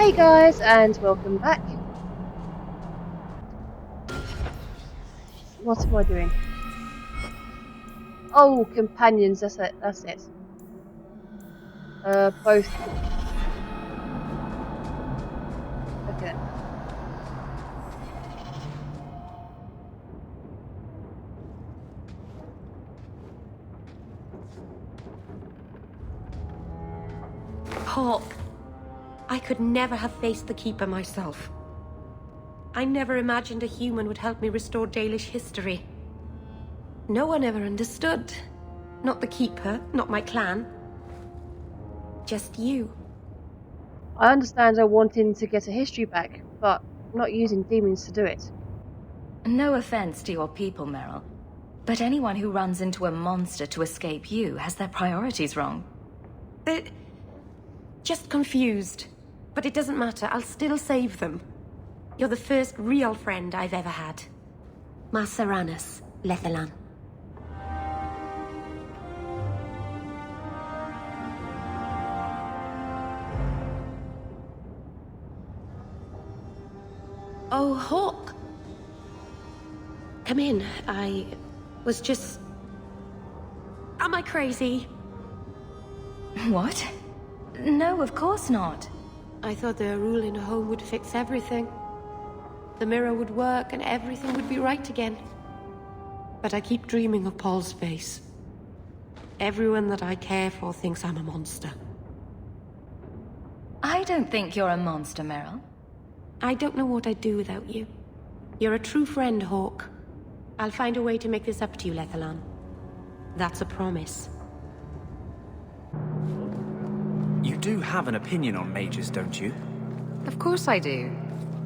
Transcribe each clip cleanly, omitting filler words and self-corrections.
Hey guys, and welcome back. What am I doing? Oh, companions, that's it. Both. Okay. Hawke, I could never have faced the Keeper myself. I never imagined a human would help me restore Dalish history. No one ever understood. Not the Keeper, not my clan. Just you. I understand her wanting to get her history back, but not using demons to do it. No offense to your people, Meryl, but anyone who runs into a monster to escape you has their priorities wrong. They're just confused. But it doesn't matter, I'll still save them. You're the first real friend I've ever had. Masaranas, Lethalan. Oh, Hawke. Come in. I was just... Am I crazy? What? No, of course not. I thought their rule in a home would fix everything. The mirror would work and everything would be right again. But I keep dreaming of Paul's face. Everyone that I care for thinks I'm a monster. I don't think you're a monster, Meryl. I don't know what I'd do without you. You're a true friend, Hawke. I'll find a way to make this up to you, Lethalan. That's a promise. You do have an opinion on mages, don't you? Of course I do.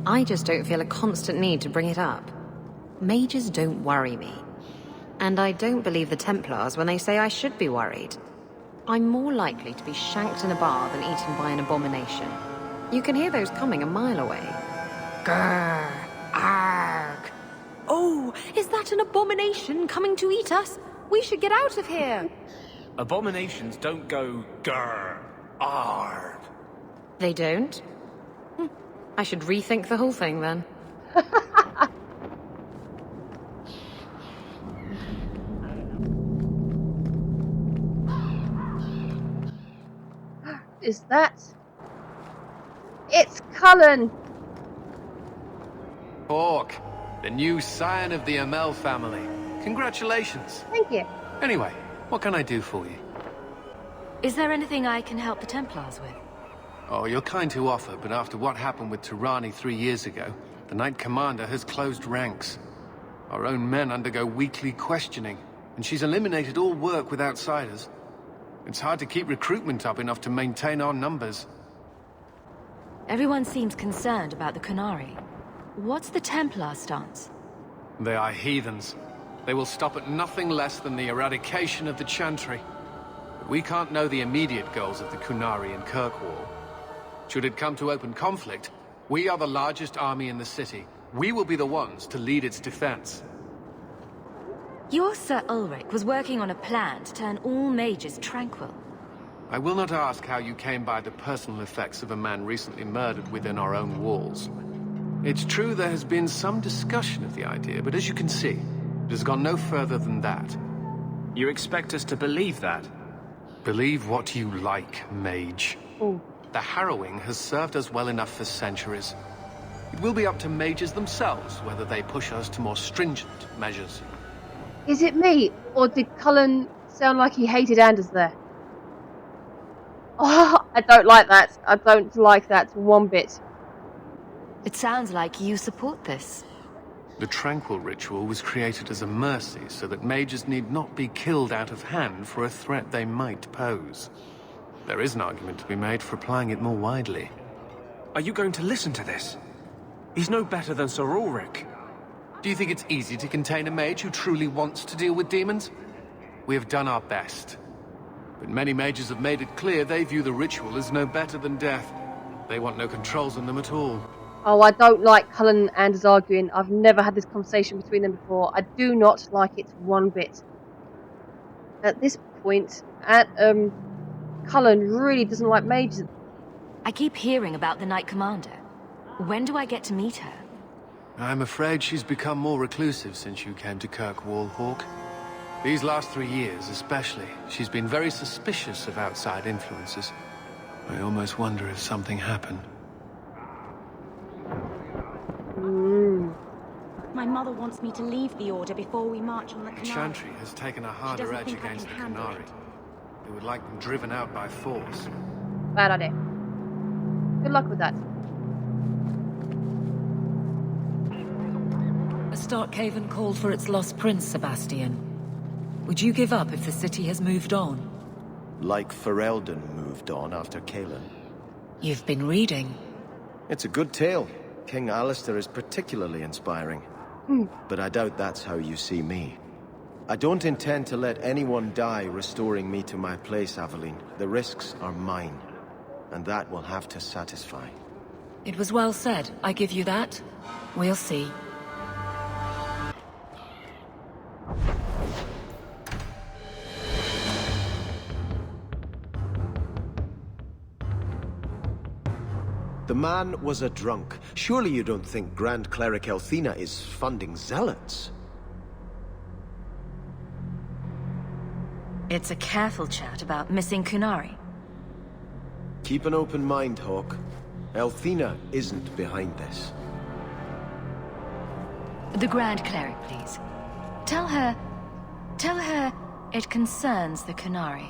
I just don't feel a constant need to bring it up. Mages don't worry me. And I don't believe the Templars when they say I should be worried. I'm more likely to be shanked in a bar than eaten by an abomination. You can hear those coming a mile away. Grrr, arg. Oh, is that an abomination coming to eat us? We should get out of here. Abominations don't go grrr, arg. They don't? I should rethink the whole thing then. Is that... It's Cullen! Hawke, the new scion of the Amel family. Congratulations. Thank you. Anyway, what can I do for you? Is there anything I can help the Templars with? Oh, you're kind to offer, but after what happened with Tirani 3 years ago, the Knight Commander has closed ranks. Our own men undergo weekly questioning, and she's eliminated all work with outsiders. It's hard to keep recruitment up enough to maintain our numbers. Everyone seems concerned about the Qunari. What's the Templar stance? They are heathens. They will stop at nothing less than the eradication of the Chantry. But we can't know the immediate goals of the Qunari and Kirkwall. Should it come to open conflict, we are the largest army in the city. We will be the ones to lead its defense. Your Sir Ulrich was working on a plan to turn all mages tranquil. I will not ask how you came by the personal effects of a man recently murdered within our own walls. It's true there has been some discussion of the idea, but as you can see, it has gone no further than that. You expect us to believe that? Believe what you like, mage. Ooh. The harrowing has served us well enough for centuries. It will be up to mages themselves whether they push us to more stringent measures. Is it me, or did Cullen sound like he hated Anders there? Oh, I don't like that. I don't like that one bit. It sounds like you support this. The Tranquil Ritual was created as a mercy so that mages need not be killed out of hand for a threat they might pose. There is an argument to be made for applying it more widely. Are you going to listen to this? He's no better than Sir Ulrich. Do you think it's easy to contain a mage who truly wants to deal with demons? We have done our best. But many mages have made it clear they view the ritual as no better than death. They want no controls on them at all. Oh, I don't like Cullen and Anders arguing. I've never had this conversation between them before. I do not like it one bit. At this point, Cullen really doesn't like mages. I keep hearing about the Knight Commander. When do I get to meet her? I'm afraid she's become more reclusive since you came to Kirkwall, Hawke. These last 3 years, especially, she's been very suspicious of outside influences. I almost wonder if something happened. My mother wants me to leave the Order before we march on the The Canary. Chantry has taken a harder doesn't edge think I against the can handle Qunari. it. They would like them driven out by force. Bad idea. Good luck with that. Starkhaven called for its lost prince, Sebastian. Would you give up if the city has moved on? Like Ferelden moved on after Caelan. You've been reading. It's a good tale. King Alistair is particularly inspiring. But I doubt that's how you see me. I don't intend to let anyone die restoring me to my place, Aveline. The risks are mine. And that will have to satisfy. It was well said. I give you that. We'll see. The man was a drunk. Surely you don't think Grand Cleric Elthina is funding zealots? It's a careful chat about missing Qunari. Keep an open mind, Hawke. Elthina isn't behind this. The Grand Cleric, please. Tell her it concerns the Qunari.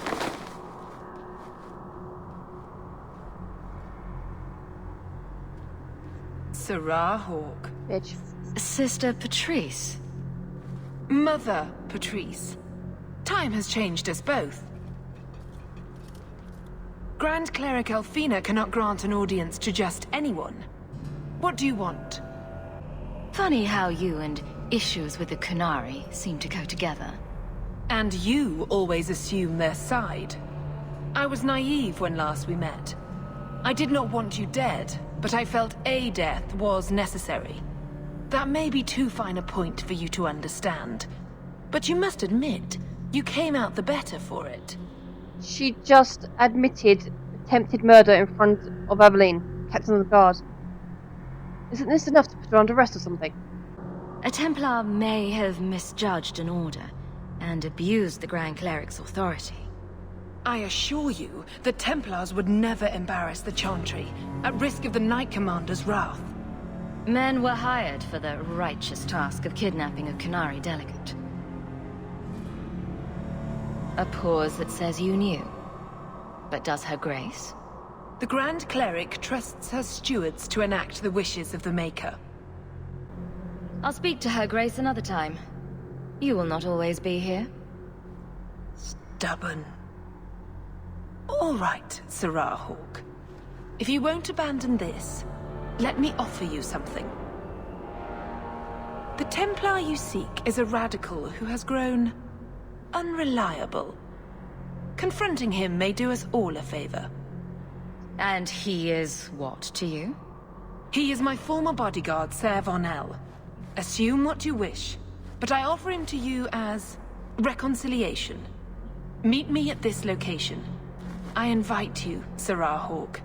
Sarah Hawke. Bitch. Sister Patrice. Mother Patrice. Time has changed us both. Grand Cleric Elthina cannot grant an audience to just anyone. What do you want? Funny how you and issues with the Qunari seem to go together. And you always assume their side. I was naive when last we met. I did not want you dead, but I felt a death was necessary. That may be too fine a point for you to understand. But you must admit, you came out the better for it. She just admitted attempted murder in front of Aveline, Captain of the Guard. Isn't this enough to put her under arrest or something? A Templar may have misjudged an order and abused the Grand Cleric's authority. I assure you, the Templars would never embarrass the Chantry, at risk of the Knight Commander's wrath. Men were hired for the righteous task of kidnapping a Qunari delegate. A pause that says you knew. But does her grace? The Grand Cleric trusts her stewards to enact the wishes of the Maker. I'll speak to her grace another time. You will not always be here. Stubborn. All right, Sarah Hawke. If you won't abandon this, let me offer you something. The Templar you seek is a radical who has grown unreliable. Confronting him may do us all a favor. And he is what to you? He is my former bodyguard, Ser Von El. Assume what you wish, but I offer him to you as reconciliation. Meet me at this location. I invite you, Sarah Hawke.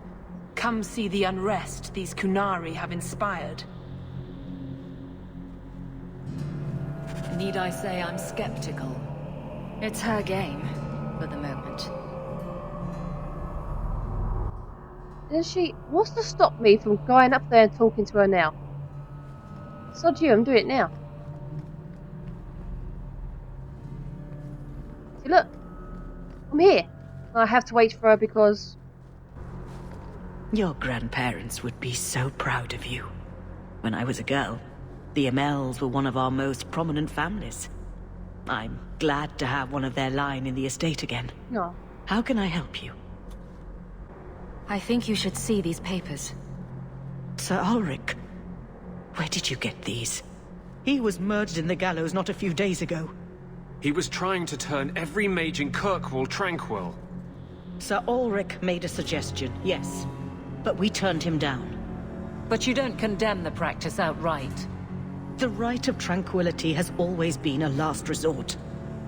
Come see the unrest these Qunari have inspired. Need I say I'm skeptical? It's her game, for the moment. What's to stop me from going up there and talking to her now? Sod you, I'm doing it now. See, look. I'm here. I have to wait for her because... Your grandparents would be so proud of you. When I was a girl, the Amels were one of our most prominent families. I'm glad to have one of their line in the estate again. No. How can I help you? I think you should see these papers. Sir Ulrich, where did you get these? He was murdered in the gallows not a few days ago. He was trying to turn every mage in Kirkwall tranquil. Sir Ulrich made a suggestion, yes. But we turned him down. But you don't condemn the practice outright. The right of tranquility has always been a last resort.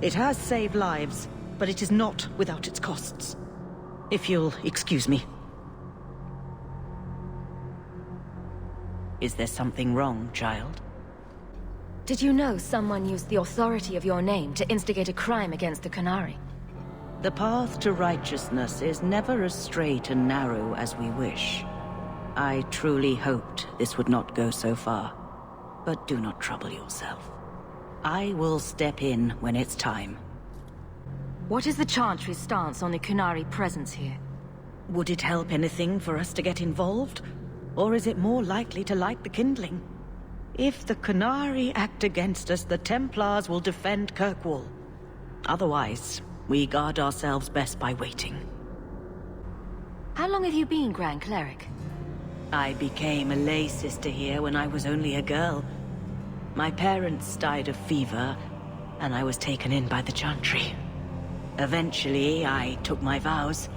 It has saved lives, but it is not without its costs. If you'll excuse me. Is there something wrong, child? Did you know someone used the authority of your name to instigate a crime against the Qunari? The path to righteousness is never as straight and narrow as we wish. I truly hoped this would not go so far. But do not trouble yourself. I will step in when it's time. What is the Chantry's stance on the Qunari presence here? Would it help anything for us to get involved? Or is it more likely to light the kindling? If the Qunari act against us, the Templars will defend Kirkwall. Otherwise, we guard ourselves best by waiting. How long have you been Grand Cleric? I became a lay sister here when I was only a girl. My parents died of fever, and I was taken in by the Chantry. Eventually, I took my vows.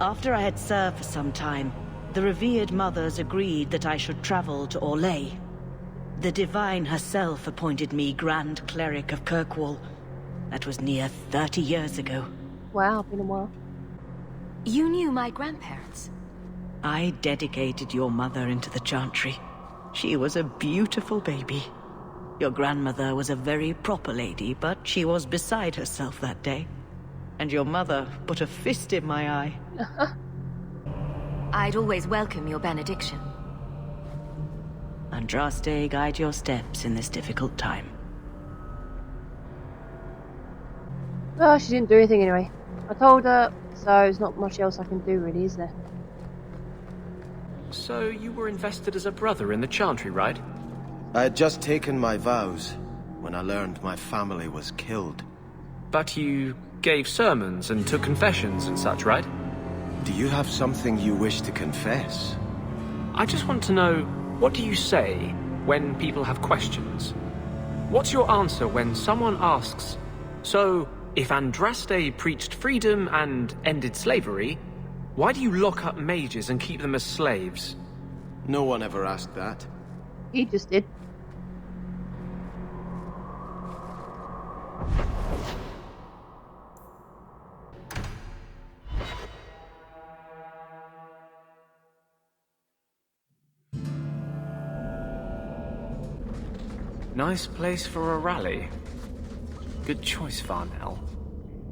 After I had served for some time, the revered mothers agreed that I should travel to Orlais. The Divine herself appointed me Grand Cleric of Kirkwall. That was near 30 years ago. Wow, been a while. You knew my grandparents? I dedicated your mother into the Chantry. She was a beautiful baby. Your grandmother was a very proper lady, but she was beside herself that day. And your mother put a fist in my eye. I'd always welcome your benediction. Andraste, guide your steps in this difficult time. Well, she didn't do anything anyway. I told her, so there's not much else I can do really, is there? So you were invested as a brother in the Chantry, right? I had just taken my vows when I learned my family was killed. But you gave sermons and took confessions and such, right? Do you have something you wish to confess? I just want to know, what do you say when people have questions? What's your answer when someone asks, so, if Andraste preached freedom and ended slavery, why do you lock up mages and keep them as slaves? No one ever asked that. He just did. Nice place for a rally. Good choice, Varnell.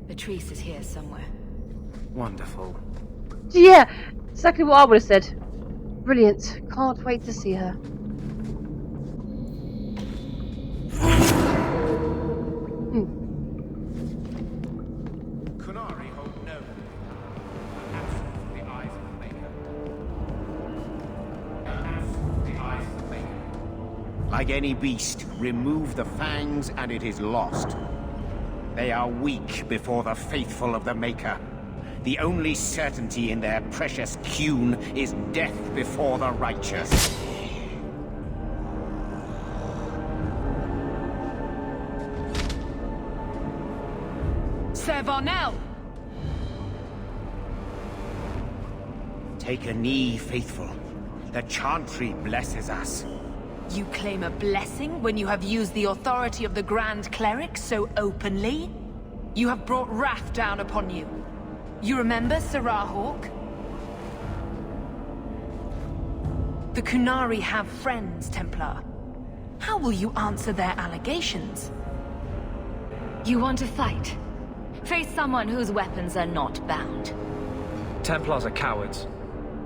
Patrice is here somewhere. Wonderful. Yeah, exactly what I would have said. Brilliant. Can't wait to see her. Qunari hold no absent from the eyes of the Maker. Absent from the eyes of the Maker. Like any beast, remove the fangs and it is lost. They are weak before the faithful of the Maker. The only certainty in their precious Qun is death before the righteous. Sir Varnell! Take a knee, faithful. The Chantry blesses us. You claim a blessing when you have used the authority of the Grand Cleric so openly? You have brought wrath down upon you. You remember Sirrah Hawke? The Qunari have friends, Templar. How will you answer their allegations? You want to fight? Face someone whose weapons are not bound. Templars are cowards.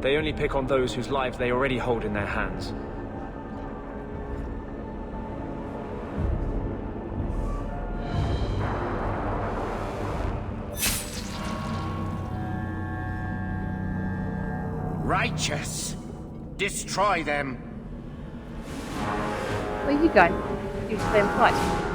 They only pick on those whose lives they already hold in their hands. Righteous! Destroy them! Where are you going? You stay and fight.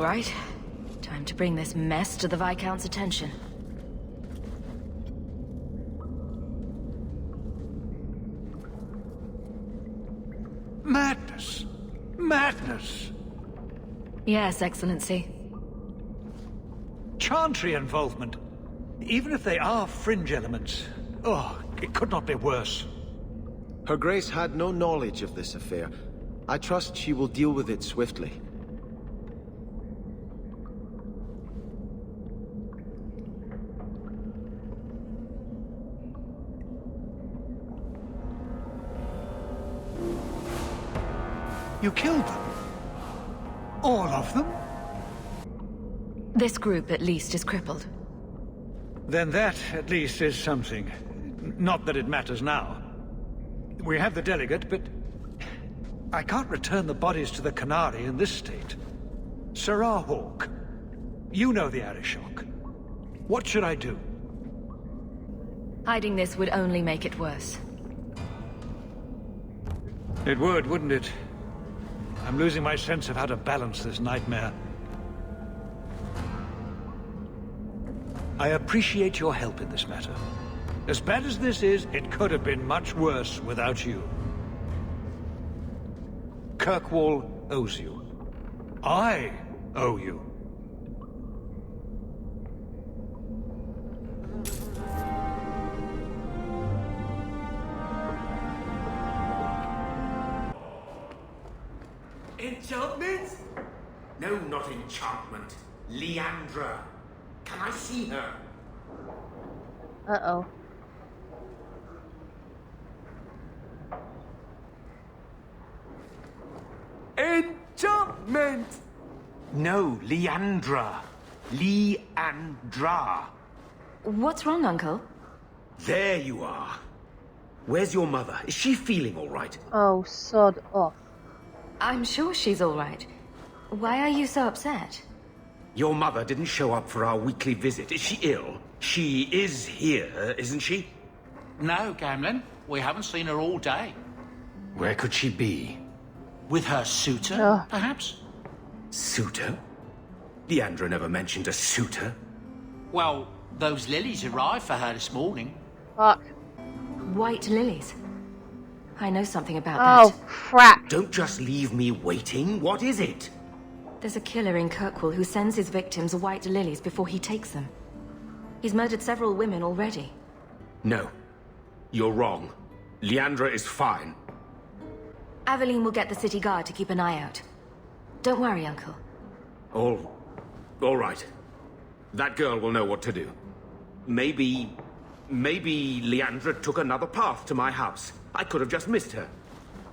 right. Time to bring this mess to the Viscount's attention. Madness! Madness! Yes, Excellency. Chantry involvement. Even if they are fringe elements. Oh, it could not be worse. Her Grace had no knowledge of this affair. I trust she will deal with it swiftly. You killed them? All of them? This group, at least, is crippled. Then that, at least, is something. Not that it matters now. We have the delegate, but I can't return the bodies to the Canary in this state. Sirrah Hawke, you know the Arishok. What should I do? Hiding this would only make it worse. It would, wouldn't it? I'm losing my sense of how to balance this nightmare. I appreciate your help in this matter. As bad as this is, it could have been much worse without you. Kirkwall owes you. I owe you. Enchantment? No, not enchantment. Leandra. Can I see her? Uh-oh. Enchantment! No, Leandra. Leandra. What's wrong, Uncle? There you are. Where's your mother? Is she feeling all right? Oh, sod off. I'm sure she's all right. Why are you so upset? Your mother didn't show up for our weekly visit. Is she ill? She is here, isn't she? No, Gamlin. We haven't seen her all day. Where could she be? With her suitor, perhaps? Suitor? Leandra never mentioned a suitor. Well, those lilies arrived for her this morning. Fuck. White lilies. I know something about that. Oh, crap. Don't just leave me waiting. What is it? There's a killer in Kirkwall who sends his victims white lilies before he takes them. He's murdered several women already. No. You're wrong. Leandra is fine. Aveline will get the city guard to keep an eye out. Don't worry, Uncle. All right. That girl will know what to do. Maybe Leandra took another path to my house. I could have just missed her.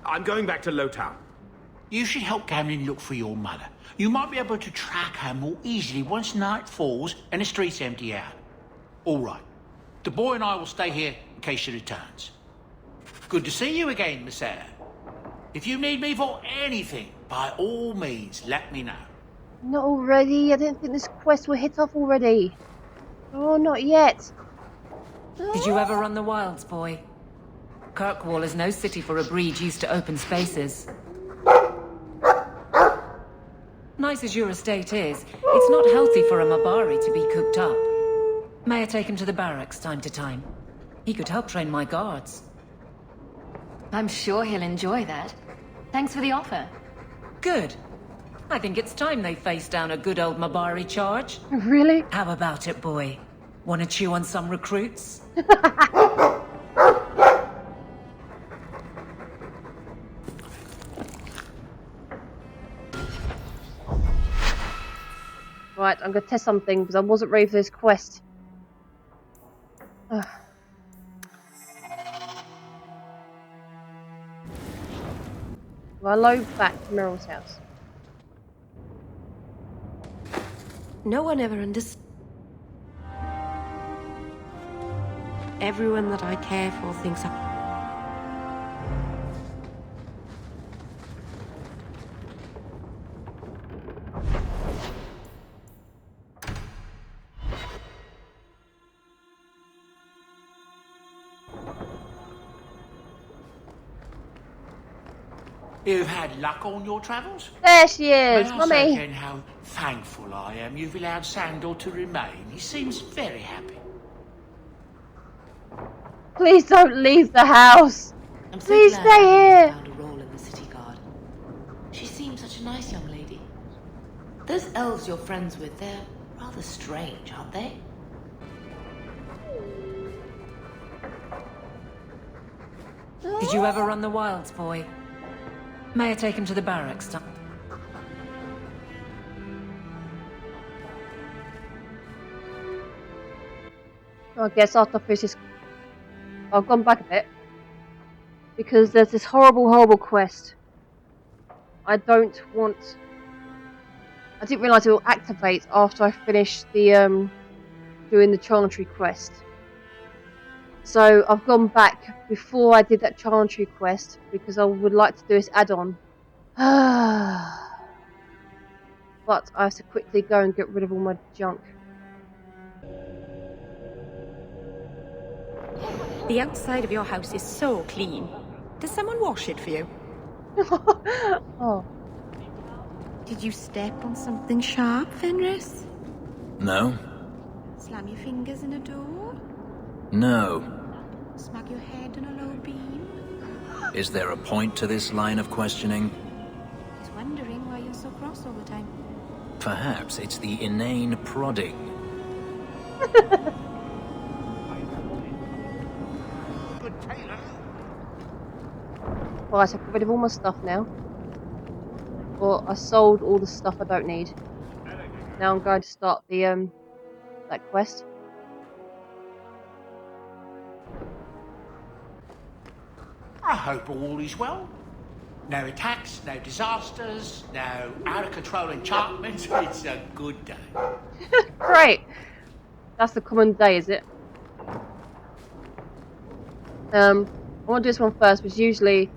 I'm going back to Lowtown. You should help Gamlin look for your mother. You might be able to track her more easily once night falls and the streets empty out. All right. The boy and I will stay here in case she returns. Good to see you again, Miss Eyre. If you need me for anything, by all means, let me know. Not already. I didn't think this quest would hit off already. Oh, not yet. Did you ever run the wilds, boy? Kirkwall is no city for a breed used to open spaces. Nice as your estate is, it's not healthy for a Mabari to be cooped up. May I take him to the barracks time to time? He could help train my guards. I'm sure he'll enjoy that. Thanks for the offer. Good. I think it's time they face down a good old Mabari charge. Really? How about it, boy? Want to chew on some recruits? Right, I'm gonna test something because I wasn't ready for this quest. Ugh. Well, I load back to Meryl's house. No one ever understood. Everyone that I care for thinks I... You've had luck on your travels? There she is, May I say Mummy. again how thankful I am you've allowed Sandor to remain. He seems very happy. Please don't leave the house. I'm so Please glad stay here. found a role in the city guard. She seems such a nice young lady. Those elves you're friends with, they're rather strange, aren't they? Did you ever run the wilds, boy? May I take him to the barracks? I guess after I finish this, I've gone back a bit because there's this horrible quest. I didn't realise it will activate after I finish the doing the Chantry quest. So I've gone back before I did that Chantry quest because I would like to do this add-on. But I have to quickly go and get rid of all my junk. The outside of your house is so clean. Does someone wash it for you? Oh. Did you step on something sharp, Fenris? No. Slam your fingers in a door? No. Smack your head on a low beam? Is there a point to this line of questioning? Just wondering why you're so cross all the time. Perhaps it's the inane prodding. Right, I've got rid of all my stuff now. Well, I sold all the stuff I don't need. Now I'm going to start the that quest. I hope all is well. No attacks, no disasters, no out-of-control enchantments. It's a good day. Great! That's the common day, is it? I want to do this one first, which usually...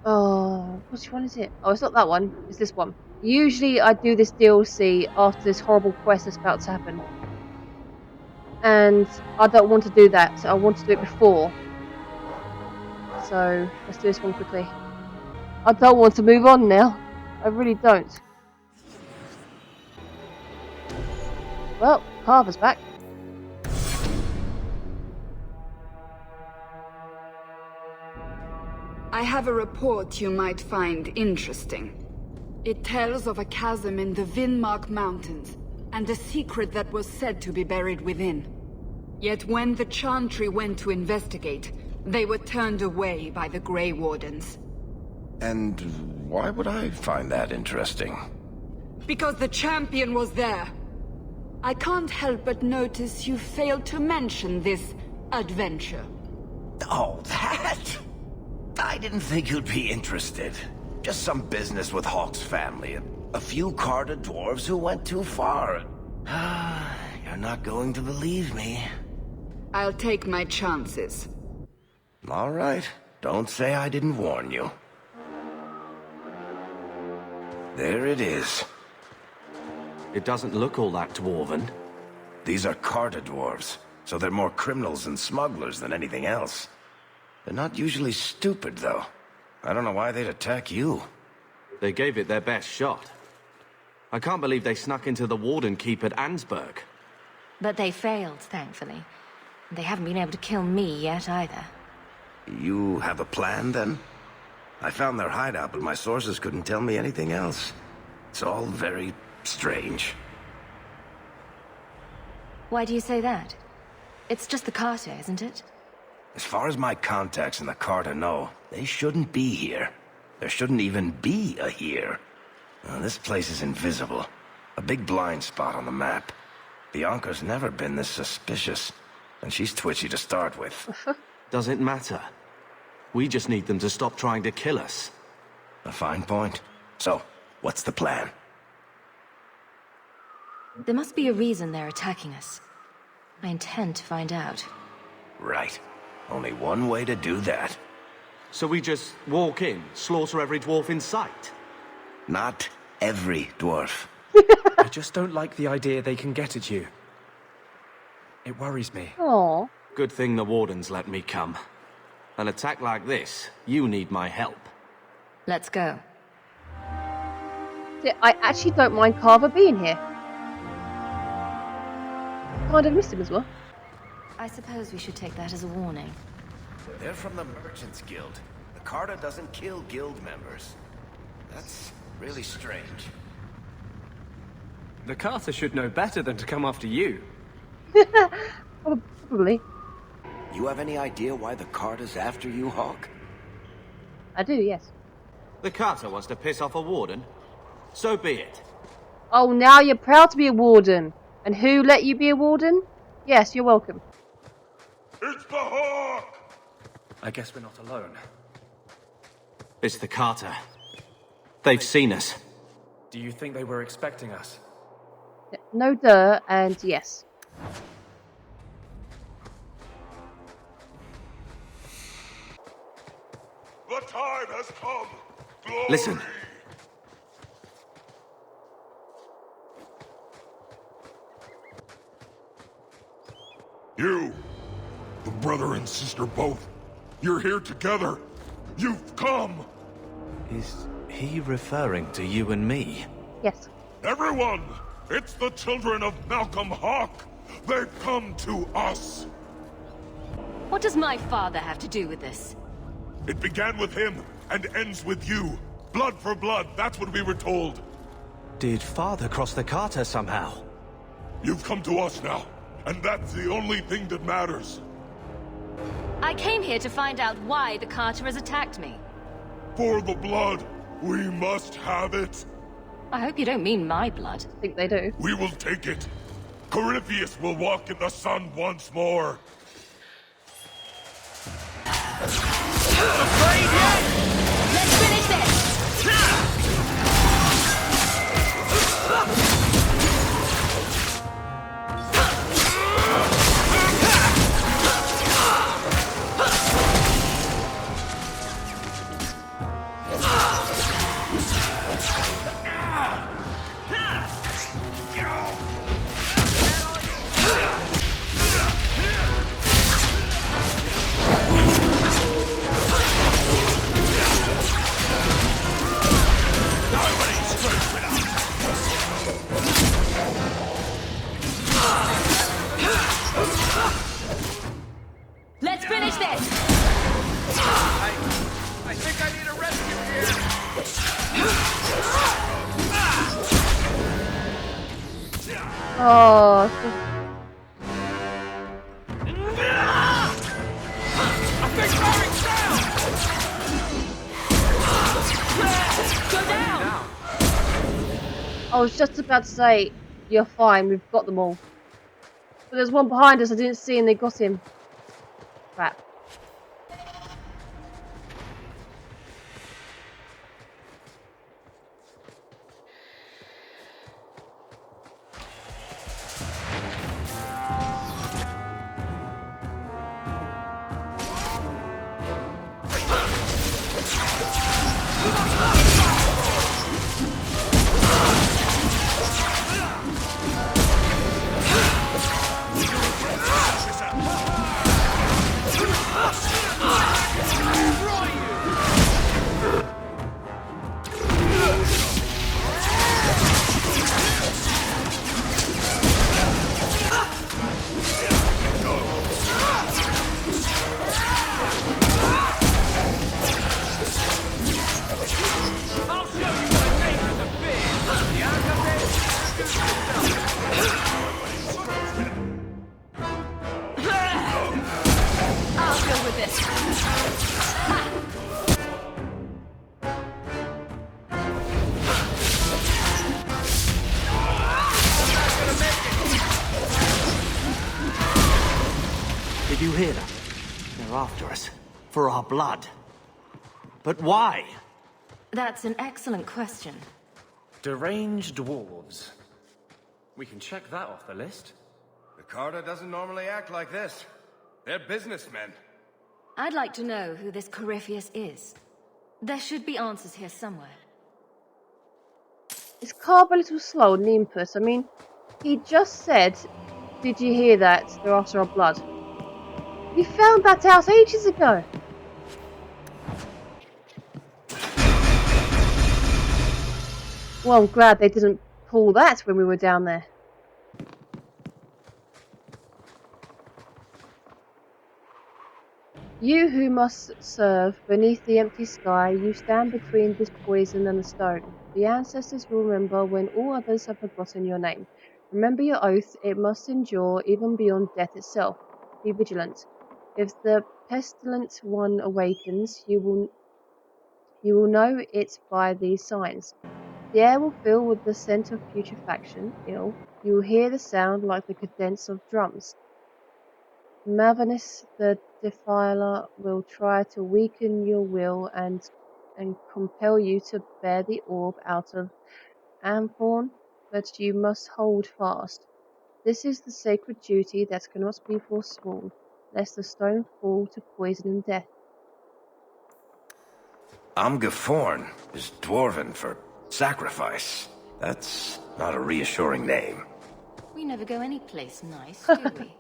Oh, which one is it? Oh, it's not that one. It's this one. Usually I do this DLC after this horrible quest that's about to happen. And I don't want to do that. I want to do it before. So, let's do this one quickly. I don't want to move on now. I really don't. Well, Carver's back. I have a report you might find interesting. It tells of a chasm in the Vinmark Mountains, and a secret that was said to be buried within. Yet when the Chantry went to investigate, they were turned away by the Grey Wardens. And why would I find that interesting? Because the champion was there. I can't help but notice you failed to mention this adventure. Oh, that? I didn't think you'd be interested. Just some business with Hawke's family. A few carded dwarves who went too far. You're not going to believe me. I'll take my chances. All right. Don't say I didn't warn you. There it is. It doesn't look all that dwarven. These are carded dwarves, so they're more criminals and smugglers than anything else. They're not usually stupid, though. I don't know why they'd attack you. They gave it their best shot. I can't believe they snuck into the Warden Keep at Ansburg. But they failed, thankfully. They haven't been able to kill me yet, either. You have a plan, then? I found their hideout, but my sources couldn't tell me anything else. It's all very strange. Why do you say that? It's just the Carter, isn't it? As far as my contacts in the Carter know, they shouldn't be here. There shouldn't even be a here. This place is invisible. A big blind spot on the map. Bianca's never been this suspicious, and she's twitchy to start with. Does it matter? We just need them to stop trying to kill us. A fine point. So, what's the plan? There must be a reason they're attacking us. I intend to find out. Right. Only one way to do that. So we just walk in, slaughter every dwarf in sight? Not every dwarf. I just don't like the idea they can get at you. It worries me. Aww. Good thing the Wardens let me come. An attack like this, you need my help. Let's go. See, I actually don't mind Carver being here. Kind of missed him as well. I suppose we should take that as a warning. They're from the Merchants Guild. The Carta doesn't kill guild members. That's really strange. The Carter should know better than to come after you. Probably. You have any idea why the Carta's after you, Hawke? I do, yes. The Carter wants to piss off a warden? So be it. Oh, now you're proud to be a warden. And who let you be a warden? Yes, you're welcome. It's the Hawke! I guess we're not alone. It's the Carter. They've seen us. Do you think they were expecting us? No duh, and yes. The time has come! Glory! Listen. You, the brother and sister both, you're here together. You've come! Is he referring to you and me? Yes. Everyone! It's the children of Malcolm Hawke! They've come to us! What does my father have to do with this? It began with him, and ends with you. Blood for blood, that's what we were told. Did Father cross the Carter somehow? You've come to us now, and that's the only thing that matters. I came here to find out why the Carter has attacked me. For the blood, we must have it. I hope you don't mean my blood. I think they do. We will take it. Corypheus will walk in the sun once more. Afraid yet? Let's finish this! Let's finish this! I think I need a rescue here! Oh. I think firing's down! Go down! I was just about to say, you're fine, we've got them all. But there's one behind us I didn't see and they got him. Crap. I'll go with this. Did you hear that? They're after us. For our blood. But why? That's an excellent question. Deranged dwarves. We can check that off the list. The Carta doesn't normally act like this. They're businessmen. I'd like to know who this Corypheus is. There should be answers here somewhere. Is Carver a little slow on the input? I mean, he just said, did you hear that? They're after our blood. We found that out ages ago. Well, I'm glad they didn't pull that when we were down there. You who must serve beneath the empty sky, you stand between this poison and the stone. The ancestors will remember when all others have forgotten your name. Remember your oath, it must endure even beyond death itself. Be vigilant. If the pestilent one awakens, you will know it by these signs. The air will fill with the scent of putrefaction, ill. You will hear the sound like the cadence of drums. Malvanus the Defiler will try to weaken your will and compel you to bear the orb out of Amphorn, but you must hold fast. This is the sacred duty that cannot be forsworn, lest the stone fall to poison and death. Amgaforn is Dwarven for sacrifice. That's not a reassuring name. We never go any place nice, do we?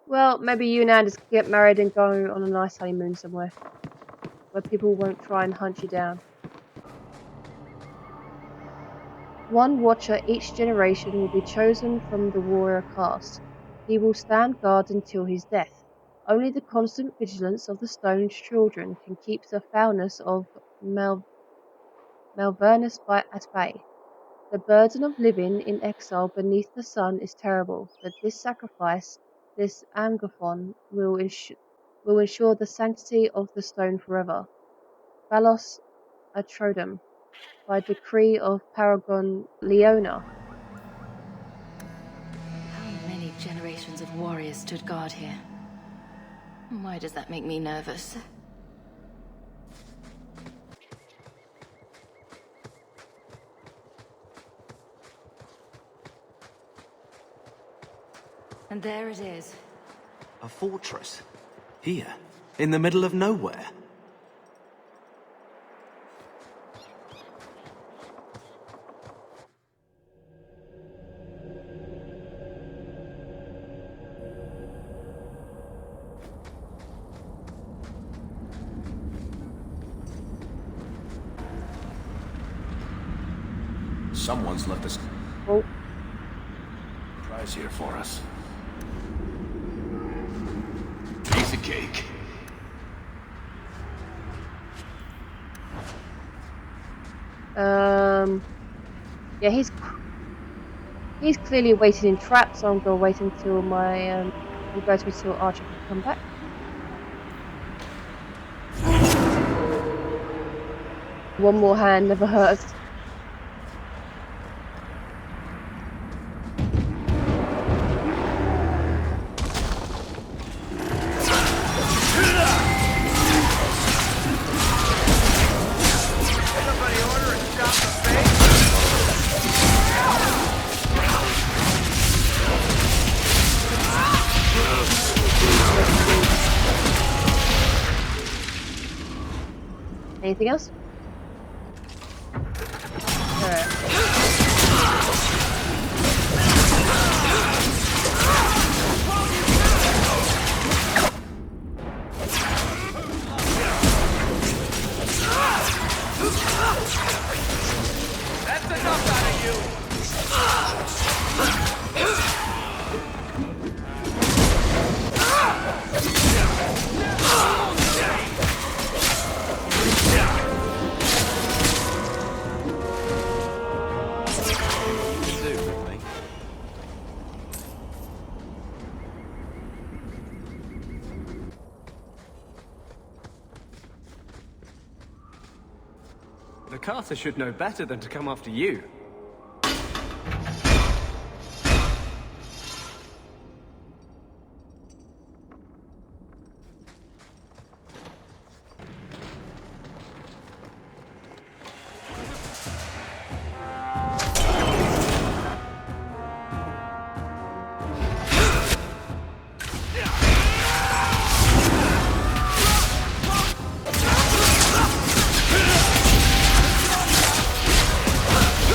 Well, maybe you and Anders get married and go on a nice honeymoon somewhere, where people won't try and hunt you down. One watcher each generation will be chosen from the warrior caste. He will stand guard until his death. Only the constant vigilance of the Stone's children can keep the foulness of Malvernus at bay. The burden of living in exile beneath the sun is terrible, but this sacrifice, this Amgathon, will ensure the sanctity of the stone forever. Valos Atrodum, by decree of Paragon Leona. How many generations of warriors stood guard here? Why does that make me nervous? And there it is. A fortress. Here, in the middle of nowhere. Someone's left us a prize here for us. Piece of cake. Yeah, he's clearly waiting in traps, so I'm gonna wait until I'm going to wait until Archer can come back. One more hand never hurts. Anything else? That's enough out of you! The Carter should know better than to come after you.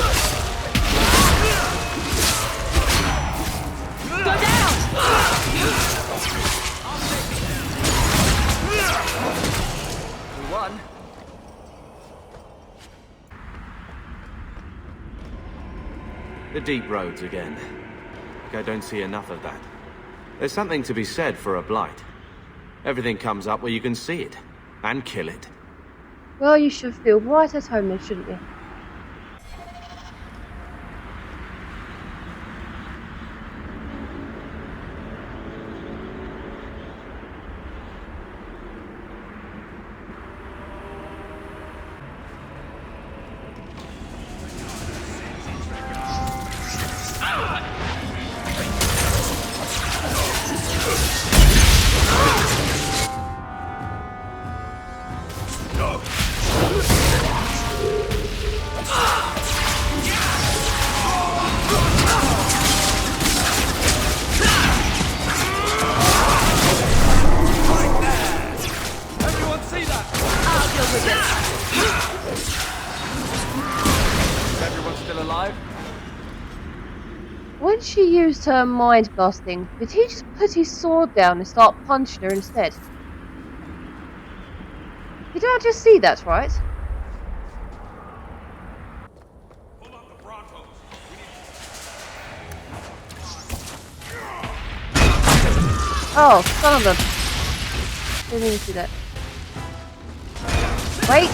Ugh! The deep roads again. I don't see enough of that. There's something to be said for a blight. Everything comes up where you can see it. And kill it. Well, you should feel right at home then, shouldn't you? When she used her mind blasting, did he just put his sword down and start punching her instead? Did I just see that right? Oh, son of a... Didn't even see that. Wait!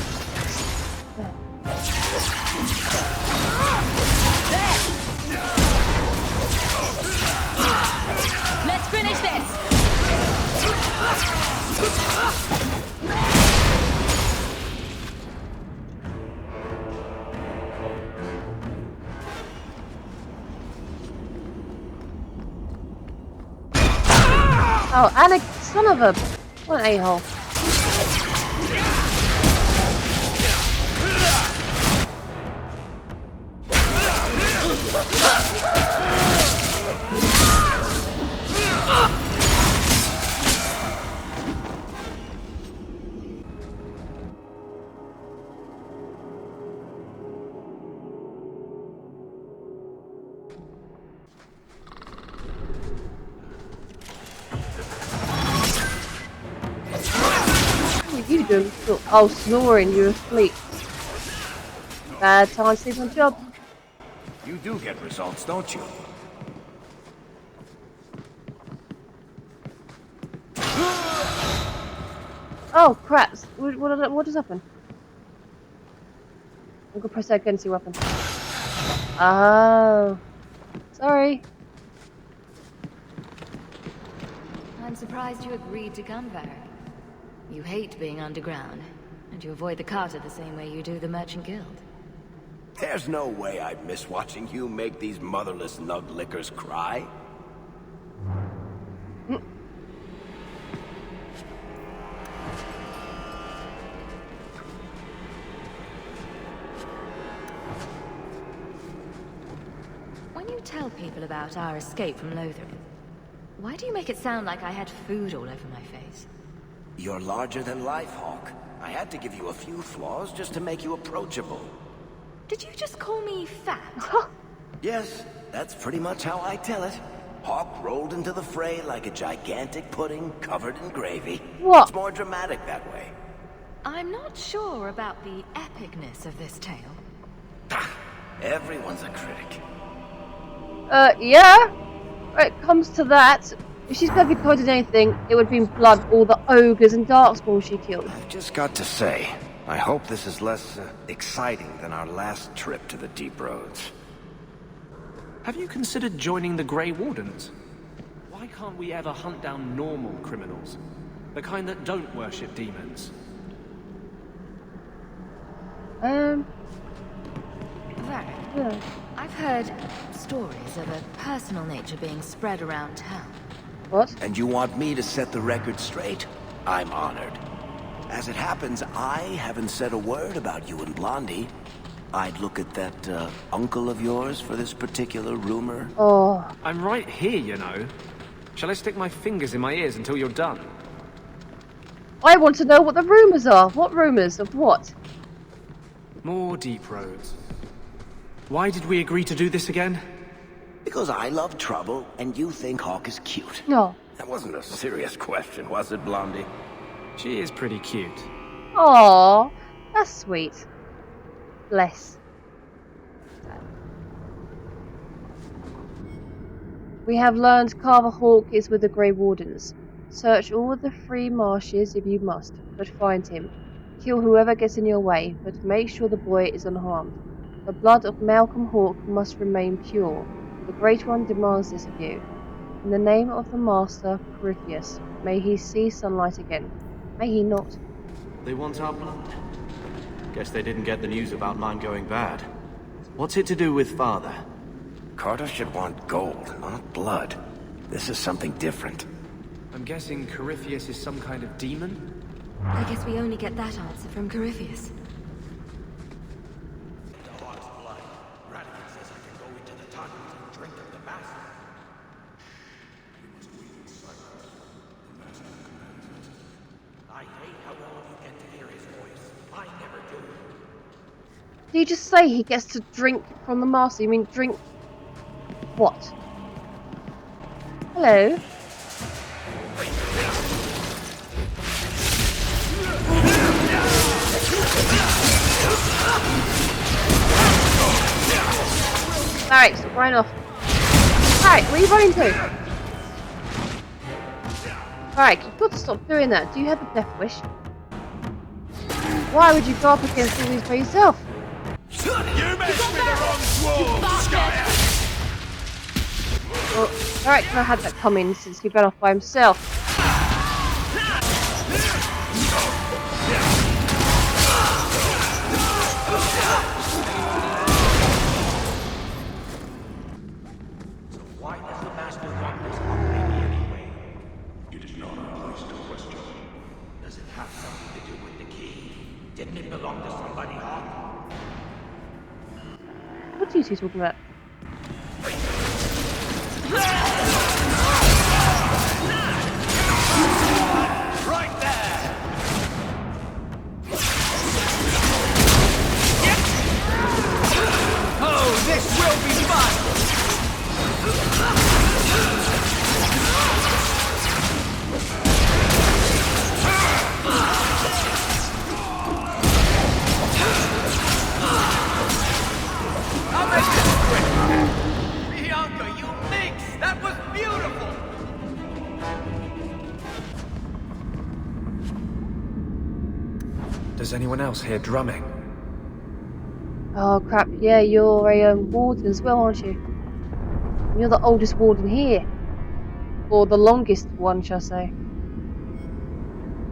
Let's finish this! Oh, and a son of a... What an a-hole. You do. Oh, snoring, you're asleep. Bad time to sleep on the job. You do get results, don't you? Oh, crap. What has happened? I'm gonna press that again and see what happens. Oh. Sorry. I'm surprised you agreed to come, Varric. You hate being underground, and you avoid the Carter the same way you do the Merchant Guild. There's no way I'd miss watching you make these motherless nug lickers cry. When you tell people about our escape from Lothering, why do you make it sound like I had food all over my face? You're larger than life, Hawke. I had to give you a few flaws just to make you approachable. Did you just call me fat? Yes, that's pretty much how I tell it. Hawke rolled into the fray like a gigantic pudding covered in gravy. What? It's more dramatic that way. I'm not sure about the epicness of this tale. Everyone's a critic. Yeah. When it comes to that, if she's perfectly covered in anything, it would be in blood all the ogres and darkspawn she killed. I've just got to say, I hope this is less exciting than our last trip to the deep roads. Have you considered joining the Grey Wardens? Why can't we ever hunt down normal criminals? The kind that don't worship demons? Varric, Yeah. I've heard stories of a personal nature being spread around town. What? And you want me to set the record straight? I'm honored. As it happens, I haven't said a word about you and Blondie. I'd look at that, uncle of yours for this particular rumor. Oh. I'm right here, you know. Shall I stick my fingers in my ears until you're done? I want to know what the rumours are. What rumours of what? More deep roads. Why did we agree to do this again? Because I love trouble, and you think Hawke is cute. No. That wasn't a serious question, was it, Blondie? She is pretty cute. Aww. That's sweet. Bless. We have learned Carver Hawke is with the Grey Wardens. Search all of the free marshes if you must, but find him. Kill whoever gets in your way, but make sure the boy is unharmed. The blood of Malcolm Hawke must remain pure. The Great One demands this of you. In the name of the Master, Corypheus, may he see sunlight again. May he not. They want our blood. Guess they didn't get the news about mine going bad. What's it to do with Father? Carter should want gold, not blood. This is something different. I'm guessing Corypheus is some kind of demon? I guess we only get that answer from Corypheus. Did you just say he gets to drink from the Master? You mean drink what? Hello? Alright, stop running off. Alright, where are you running to? Alright, you've got to stop doing that. Do you have a death wish? Why would you go up against all these by yourself? You messed with the wrong dwarf, Skyer! Well, Eric kind of had that coming since he ran off by himself. Why does the Master want this on me anyway? It is not our place to question. Does it have something to do with the key? Didn't it belong to somebody, Hawke? What are you two talking about? Right there! Oh, this will be fun! I'll make this quick! Bianca, you minx! That was beautiful! Does anyone else hear drumming? Oh crap, yeah, you're a warden as well, aren't you? And you're the oldest warden here. Or the longest one, shall I say.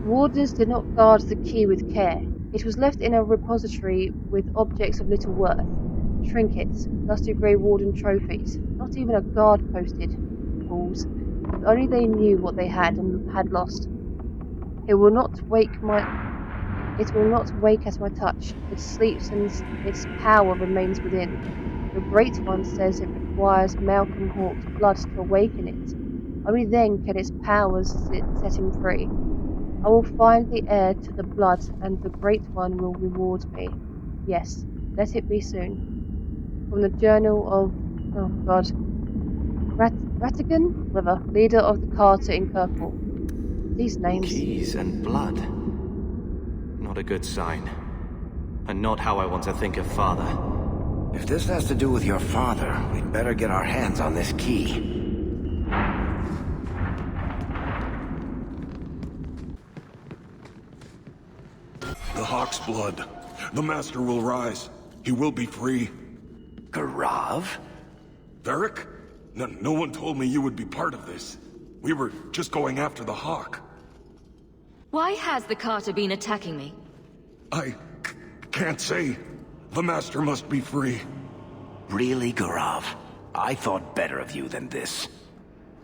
Wardens did not guard the key with care. It was left in a repository with objects of little worth. Trinkets, dusty grey warden trophies. Not even a guard posted. Fools. If only they knew what they had and had lost. It will not wake at my touch. It sleeps and its power remains within. The Great One says it requires Malcolm Hawke's blood to awaken it. Only then can its powers set him free. I will find the heir to the blood, and the Great One will reward me. Yes, let it be soon. From the Journal of... oh god. Ratigan? Whatever. Leader of the Carter in Kirkwall. These names... Keys and blood. Not a good sign. And not how I want to think of Father. If this has to do with your father, we'd better get our hands on this key. The Hawke's blood. The Master will rise. He will be free. Garav? Varric? No one told me you would be part of this. We were just going after the Hawke. Why has the Carter been attacking me? I can't say. The Master must be free. Really, Garav? I thought better of you than this.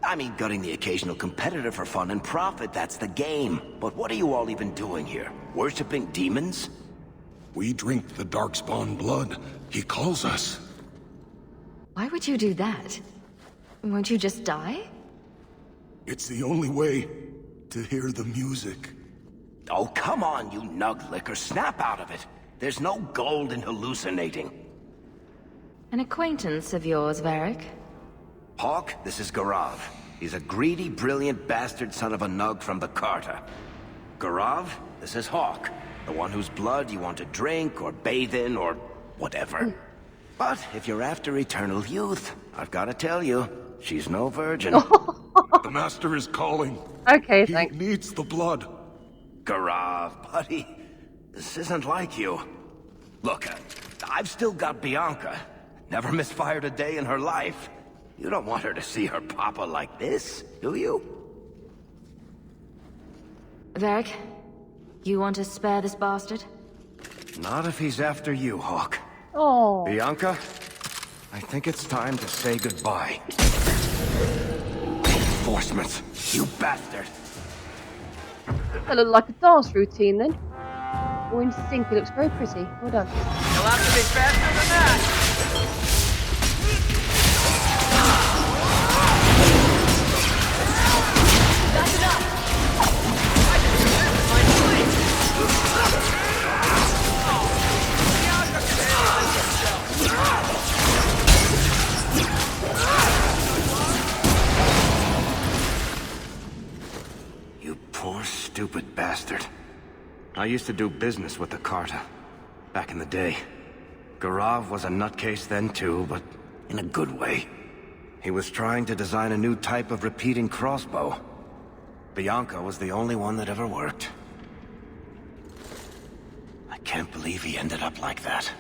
I mean, gutting the occasional competitor for fun and profit, that's the game. But what are you all even doing here? Worshipping demons? We drink the Darkspawn blood. He calls us. Why would you do that? Won't you just die? It's the only way to hear the music. Oh, come on, you nug licker. Snap out of it. There's no gold in hallucinating. An acquaintance of yours, Varric? Hawke, this is Garav. He's a greedy, brilliant bastard son of a nug from the Carter. Garav, this is Hawke. The one whose blood you want to drink, or bathe in, or whatever. But if you're after eternal youth, I've got to tell you, she's no virgin. The Master is calling. Okay, He thanks. needs the blood. Garav, buddy. This isn't like you. Look, I've still got Bianca. Never misfired a day in her life. You don't want her to see her papa like this, do you? Varric, you want to spare this bastard? Not if he's after you, Hawke. Oh. Bianca, I think it's time to say goodbye. Reinforcements, you bastard! That looked like a dance routine then. All in sync, it looks very pretty. Well done. You'll have to be faster than that! That's enough! I can do this in my sleep! Bianca can handle this herself! You poor, stupid bastard. I used to do business with the Carta. Back in the day. Garav was a nutcase then too, but in a good way. He was trying to design a new type of repeating crossbow. Bianca was the only one that ever worked. I can't believe he ended up like that.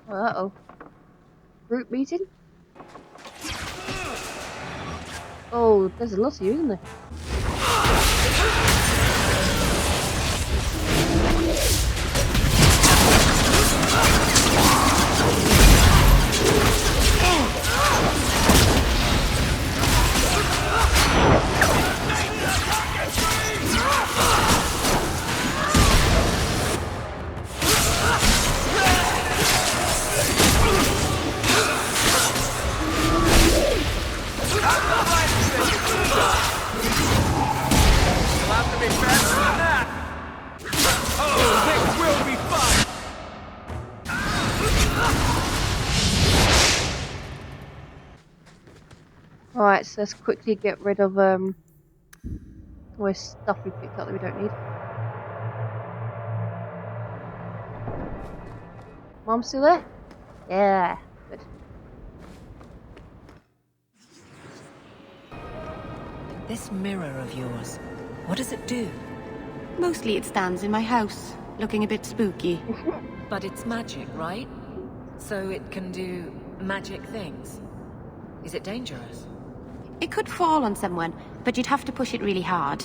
Uh-oh. Group meeting? Oh, there's a lot of you, isn't there? Alright, so let's quickly get rid of more stuff we picked up that we don't need. Mom still there? Yeah, good. This mirror of yours, what does it do? Mostly it stands in my house, looking a bit spooky. But it's magic, right? So it can do magic things. Is it dangerous? It could fall on someone, but you'd have to push it really hard.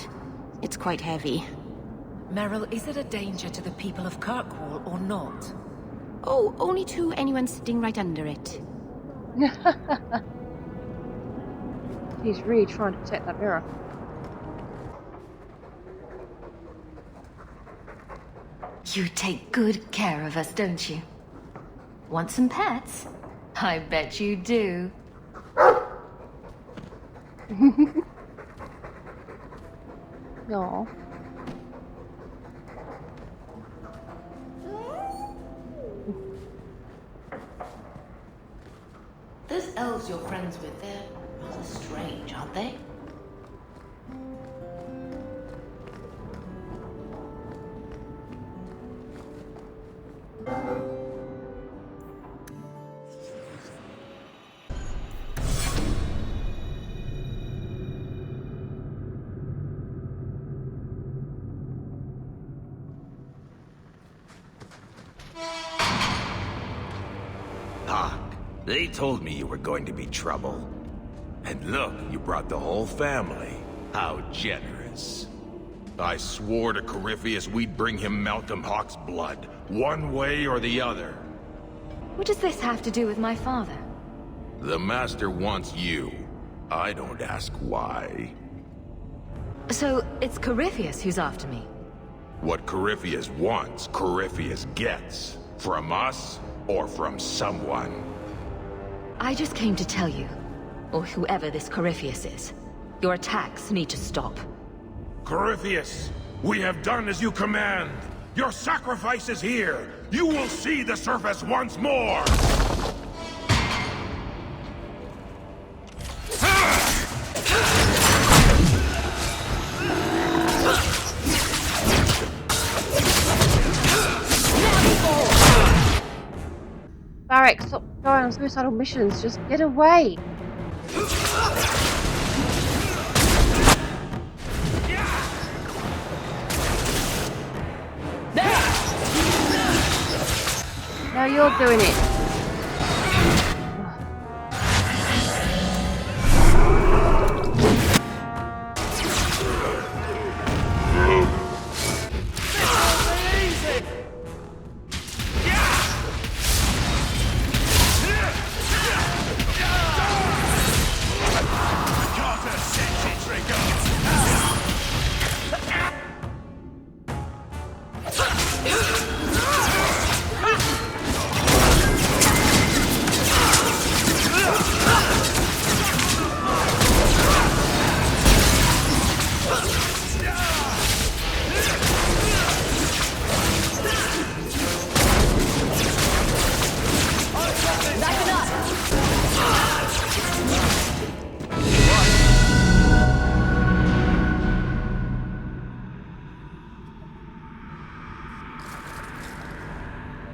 It's quite heavy. Meryl, is it a danger to the people of Kirkwall or not? Oh, only to anyone sitting right under it. He's really trying to protect that mirror. You take good care of us, don't you? Want some pets? I bet you do. No. Those elves you're friends with, they're rather strange, aren't they? Hawke, they told me you were going to be trouble. And look, you brought the whole family. How generous. I swore to Corypheus we'd bring him Malcolm Hawke's blood, one way or the other. What does this have to do with my father? The Master wants you. I don't ask why. So, it's Corypheus who's after me? What Corypheus wants, Corypheus gets. From us, or from someone. I just came to tell you, or whoever this Corypheus is, your attacks need to stop. Corypheus, we have done as you command. Your sacrifice is here. You will see the surface once more. barracks. Stop going on suicidal missions. Just get away. Now you're doing it.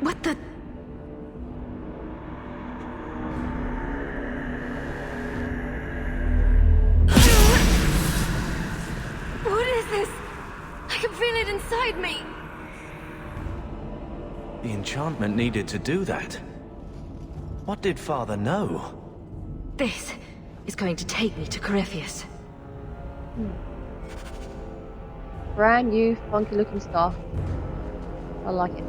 What the... What is this? I can feel it inside me. The enchantment needed to do that. What did Father know? This is going to take me to Corypheus. Brand new, funky looking stuff. I like it.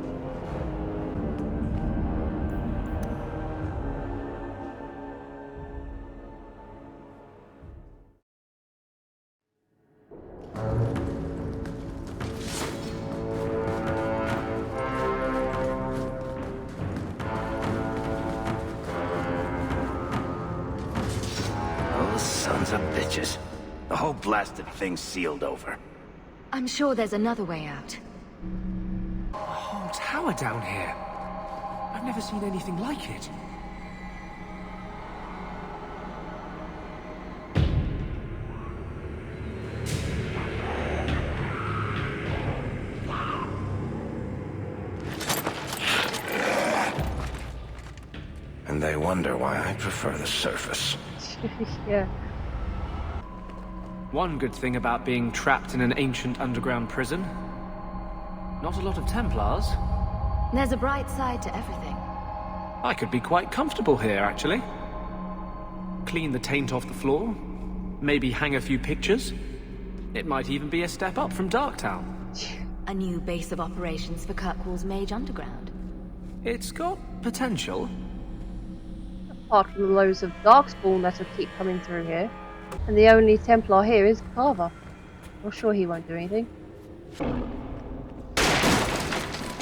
Those sons of bitches. The whole blasted thing's sealed over. I'm sure there's another way out. A whole tower down here. I've never seen anything like it. And they wonder why I prefer the surface. Yeah. One good thing about being trapped in an ancient underground prison. Not a lot of Templars. There's a bright side to everything. I could be quite comfortable here, actually. Clean the taint off the floor. Maybe hang a few pictures. It might even be a step up from Darktown. A new base of operations for Kirkwall's Mage Underground. It's got potential. Apart from the loads of Darkspawn that'll keep coming through here. And the only Templar here is Carver. I'm sure he won't do anything.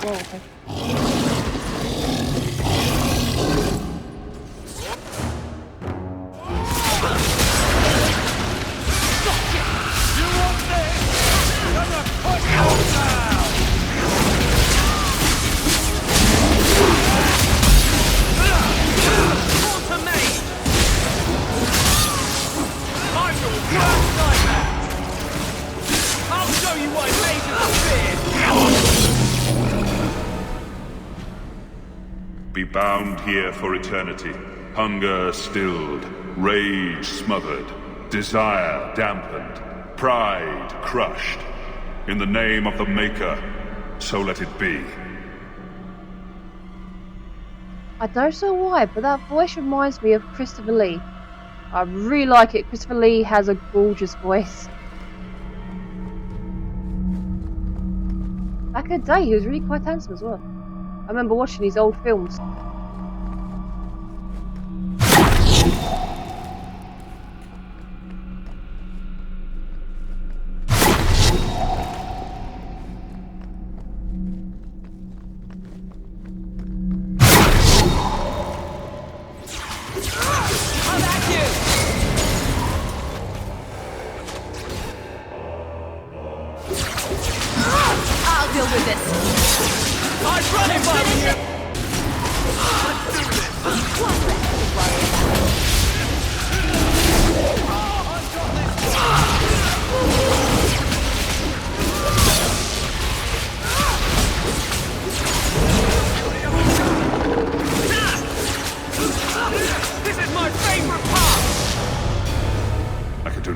Whoa, okay. I'll show you what Be bound here for eternity. Hunger stilled, rage smothered, desire dampened, pride crushed. In the name of the Maker, so let it be. I don't know why, but that voice reminds me of Christopher Lee. I really like it. Christopher Lee has a gorgeous voice. Back in the day, he was really quite handsome as well. I remember watching his old films. I'll deal with this. I'm running by you. Let's do this. One less to worry about.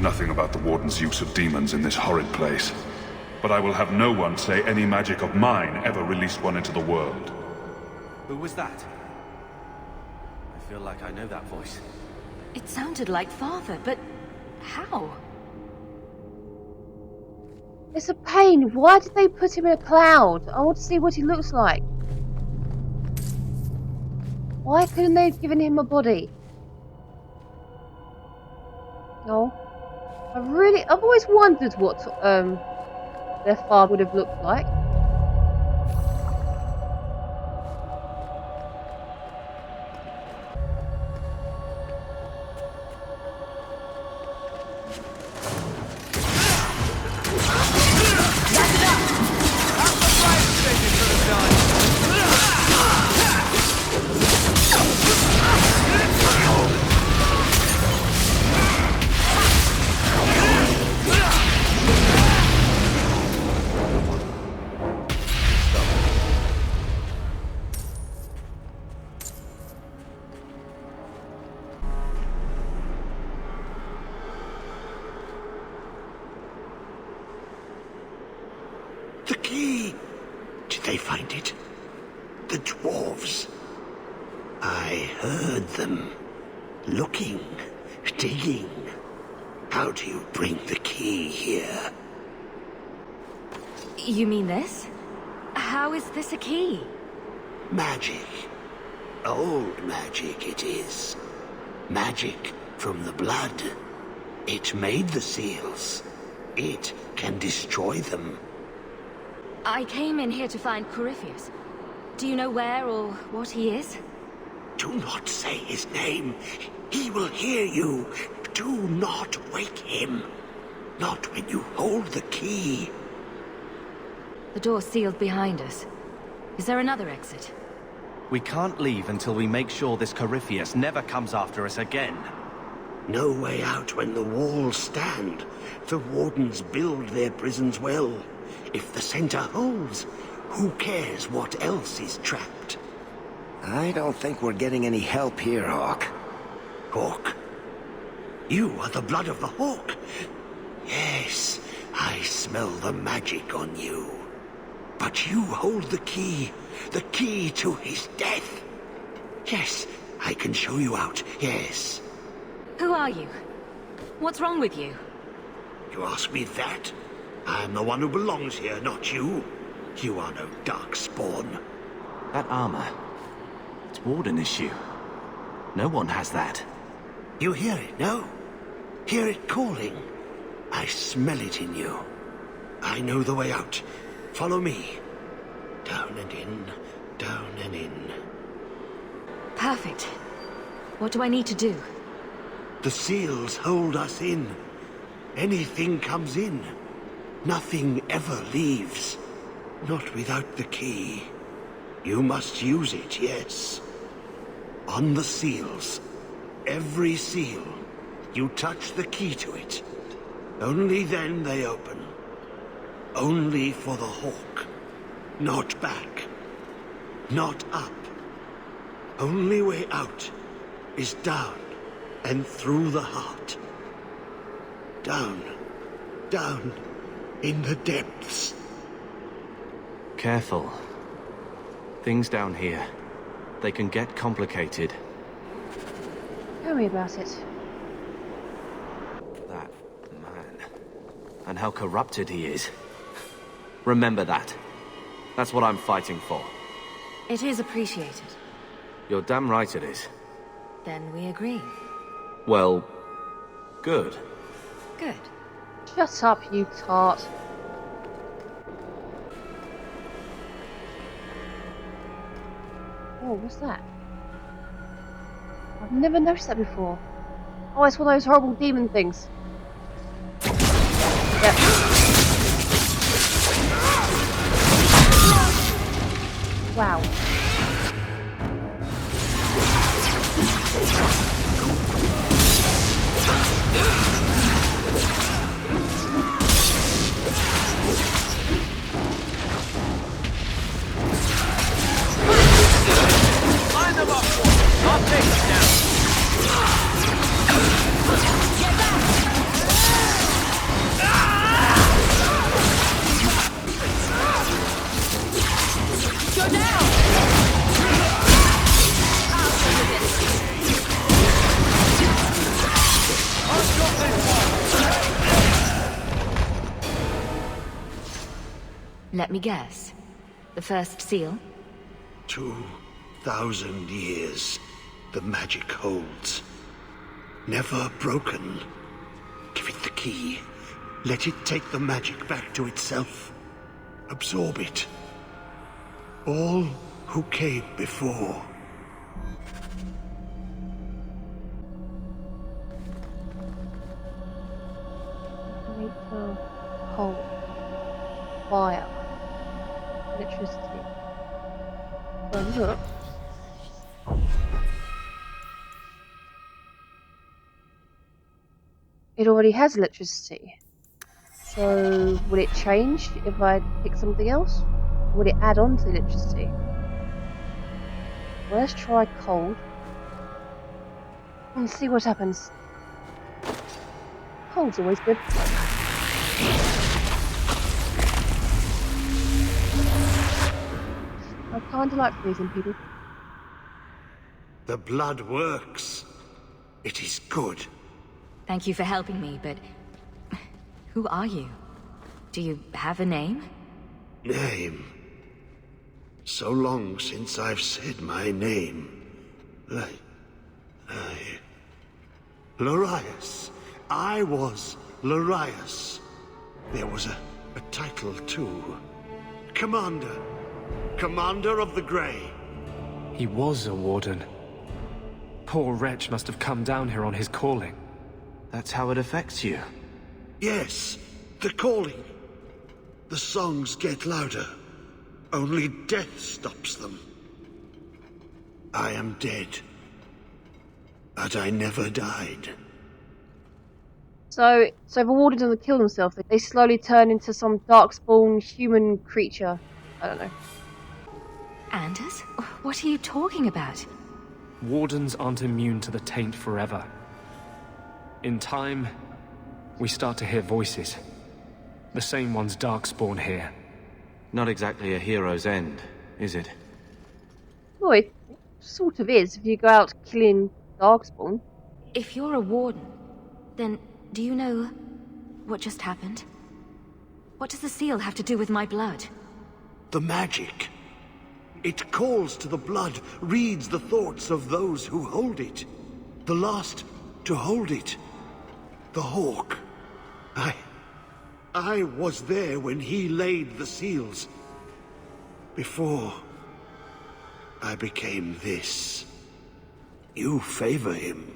nothing about the Warden's use of demons in this horrid place. But I will have no one say any magic of mine ever released one into the world. Who was that? I feel like I know that voice. It sounded like Father, but how? It's a pain. Why did they put him in a cloud? I want to see what he looks like. Why couldn't they have given him a body? No. I've always wondered what their father would have looked like. The key! Did they find it? The dwarves. I heard them. Looking, digging. How do you bring the key here? You mean this? How is this a key? Magic. Old magic it is. Magic from the blood. It made the seals. It can destroy them. I came in here to find Corypheus. Do you know where or what he is? Do not say his name. He will hear you. Do not wake him. Not when you hold the key. The door's sealed behind us. Is there another exit? We can't leave until we make sure this Corypheus never comes after us again. No way out when the walls stand. The Wardens build their prisons well. If the center holds, who cares what else is trapped? I don't think we're getting any help here, Hawke. Hawke? You are the blood of the Hawke. Yes, I smell the magic on you. But you hold the key to his death. Yes, I can show you out, yes. Who are you? What's wrong with you? You ask me that? I'm the one who belongs here, not you. You are no darkspawn. That armor, it's Warden issue. No one has that. You hear it, no? Hear it calling. I smell it in you. I know the way out. Follow me. Down and in, down and in. Perfect. What do I need to do? The seals hold us in. Anything comes in. Nothing ever leaves. Not without the key. You must use it, yes. On the seals. Every seal. You touch the key to it. Only then they open. Only for the Hawke. Not back. Not up. Only way out is down and through the heart. Down. Down. In the depths. Careful. Things down here. They can get complicated. Tell me about it. That man. And how corrupted he is. Remember that. That's what I'm fighting for. It is appreciated. You're damn right it is. Then we agree. Well, good. Good. Shut up, you tart. Oh, what's that? I've never noticed that before. Oh, it's one of those horrible demon things. Yep. Wow. Line them up for me. I'll take them down. Get back! Let me guess. The first seal? 2,000 years the magic holds. Never broken. Give it the key. Let it take the magic back to itself. Absorb it. All who came before. Nature, cold, fire, electricity. Well, look. It already has electricity. So, will it change if I pick something else? Would it add on to the electricity? Well, let's try cold. And see what happens. Cold's always good. I kinda like freezing people. The blood works. It is good. Thank you for helping me, but... who are you? Do you have a name? Name? So long since I've said my name. Larius. I was Larius. There was a title too. Commander. Commander of the Grey. He was a warden. Poor wretch must have come down here on his calling. That's how it affects you. Yes, the calling. The songs get louder. Only death stops them. I am dead. But I never died. So the warden doesn't kill themselves. They slowly turn into some darkspawn human creature. I don't know. Anders? What are you talking about? Wardens aren't immune to the taint forever. In time, we start to hear voices. The same ones Darkspawn hear. Not exactly a hero's end, is it? Well, it sort of is if you go out killing Darkspawn. If you're a warden, then do you know what just happened? What does the seal have to do with my blood? The magic. It calls to the blood, reads the thoughts of those who hold it. The last to hold it. The Hawke. I was there when he laid the seals. Before I became this. You favor him.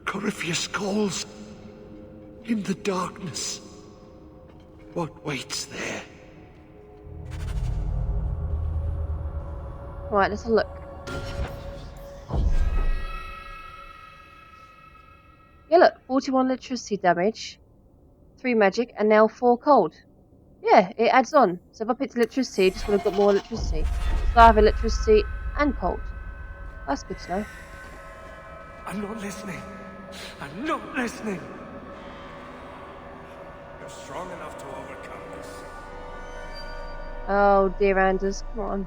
Corypheus calls. In the darkness. What waits there? Right, let's have a look. Yeah, look, 41 electricity damage, 3 magic, and now 4 cold. Yeah, it adds on. So if I picked electricity, it just would have got more electricity. So I have electricity and cold. That's good to know. I'm not listening. I'm not listening. You're strong enough to overcome this. Oh dear, Anders, come on.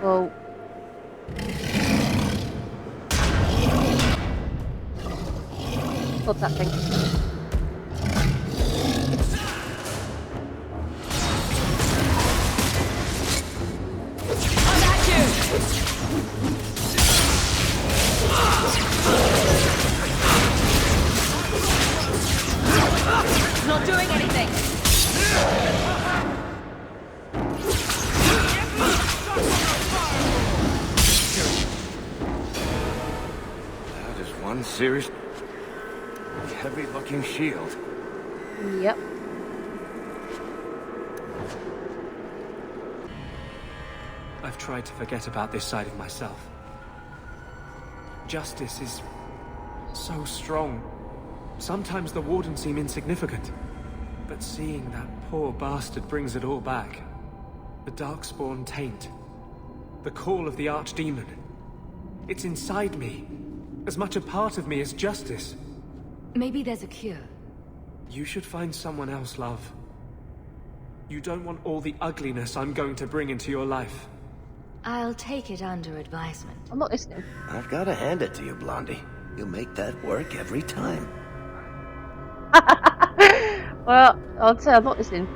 Well... Stop that thing. I'm at you! It's not doing anything! That is one serious... heavy-looking shield. Yep. I've tried to forget about this side of myself. Justice is so strong. Sometimes the Wardens seem insignificant. But seeing that poor bastard brings it all back. The Darkspawn taint. The call of the Archdemon. It's inside me. As much a part of me as justice. Maybe there's a cure. You should find someone else, love. You don't want all the ugliness I'm going to bring into your life. I'll take it under advisement. I'm not listening. I've got to hand it to you, Blondie. You make that work every time. Well, I'll say I'm not listening.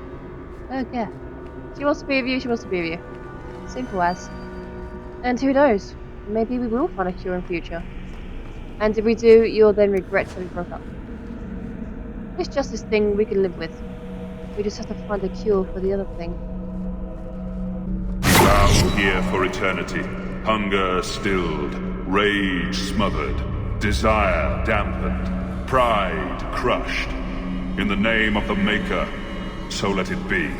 I don't care. She wants to be with you, she wants to be with you. Simple as. And who knows? Maybe we will find a cure in future. And if we do, you'll then regret that we broke up. It's just this thing we can live with. We just have to find a cure for the other thing. Bound here for eternity. Hunger stilled, rage smothered, desire dampened, pride crushed. In the name of the Maker, so let it be.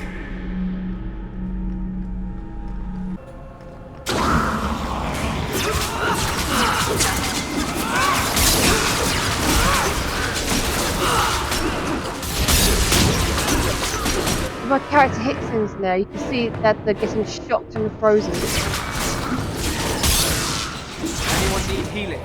If my character hits things now, you can see that they're getting shocked and frozen. Anyone need healing?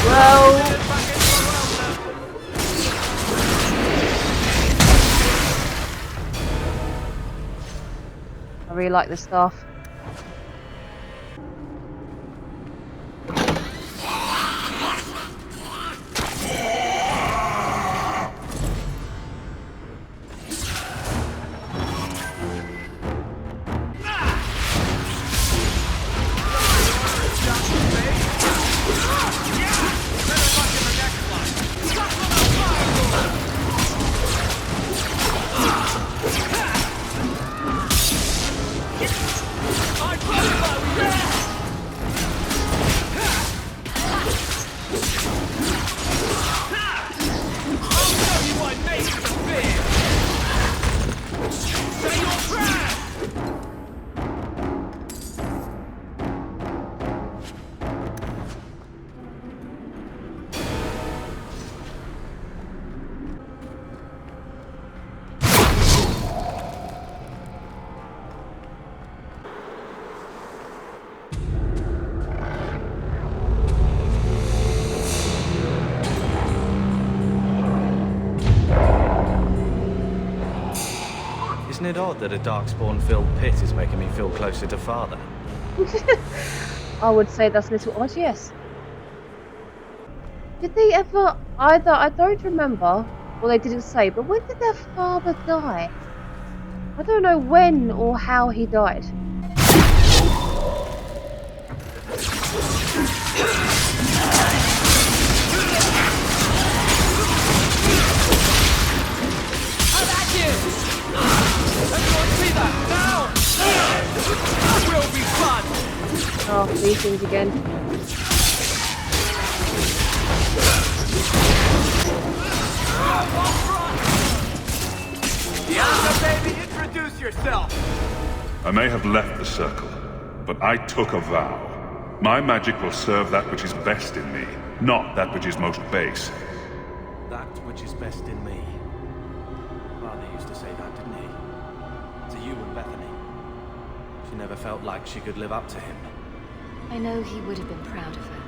Well, I really like this stuff. Isn't it odd that a darkspawn-filled pit is making me feel closer to Father? I would say that's a little odd, yes. Did they ever either? I don't remember. Well, they didn't say, but when did their father die? I don't know when or how he died. Oh, these things again. Diana, baby, introduce yourself! I may have left the circle, but I took a vow. My magic will serve that which is best in me, not that which is most base. That which is best in me. Father used to say that, didn't he? To you and Bethany. She never felt like she could live up to him. I know he would have been proud of her.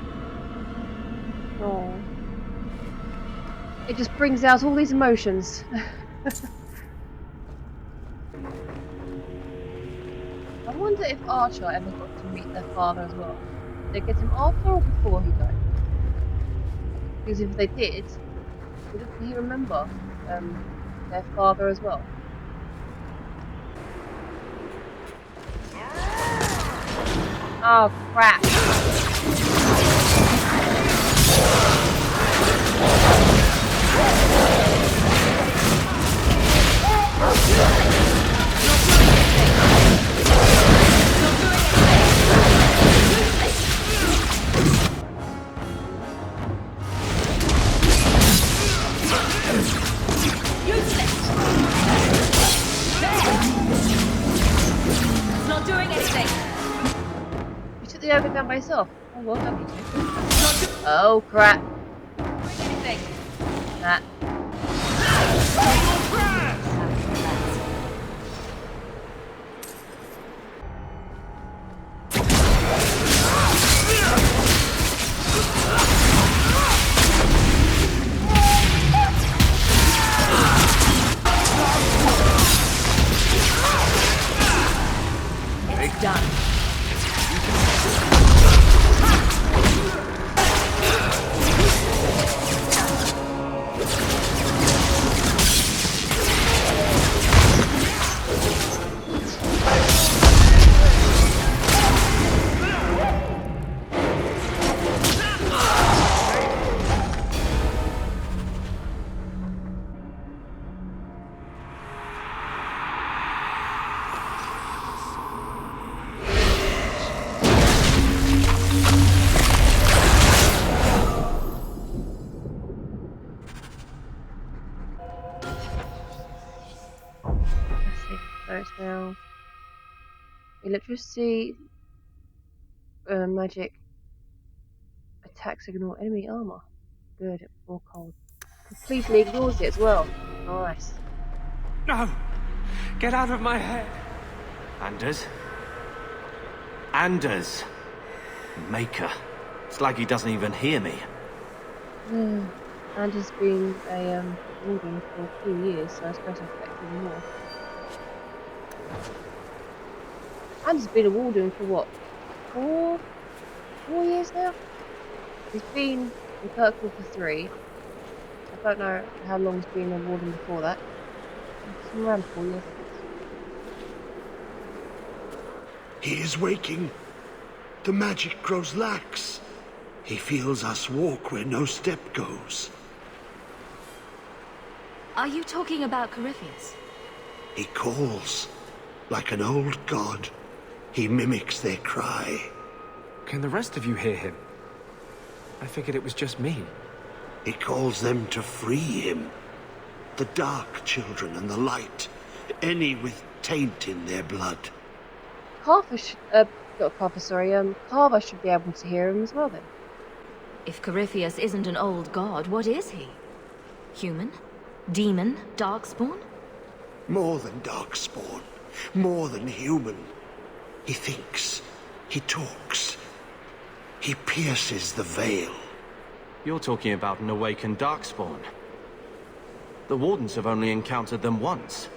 Oh. It just brings out all these emotions. I wonder if Archer ever got to meet their father as well. Did they get him after or before he died? Because if they did, would he remember their father as well? Oh crap! It's not doing anything. You took the ogre down by yourself. Oh well done, you two. Oh crap! Anything. That. So it's now electricity, magic, attacks ignore enemy armor. Good, or cold. Completely ignores it as well. Nice. No! Get out of my head! Anders? Anders! Maker. It's like he doesn't even hear me. Anders been a warden for a few years, so I suppose I affect him more. Anders been a warden for what? Four years now? He's been in Kirkwall for 3. I don't know how long he's been a warden before that. It's around 4 years, I guess. He is waking. The magic grows lax. He feels us walk where no step goes. Are you talking about Corypheus? He calls, like an old god. He mimics their cry. Can the rest of you hear him? I figured it was just me. He calls them to free him. The dark children and the light. Any with taint in their blood. Carver should be able to hear him as well then. If Corypheus isn't an old god, what is he? Human? Demon? Darkspawn? More than Darkspawn. More than human. He thinks. He talks. He pierces the veil. You're talking about an awakened Darkspawn. The Wardens have only encountered them once.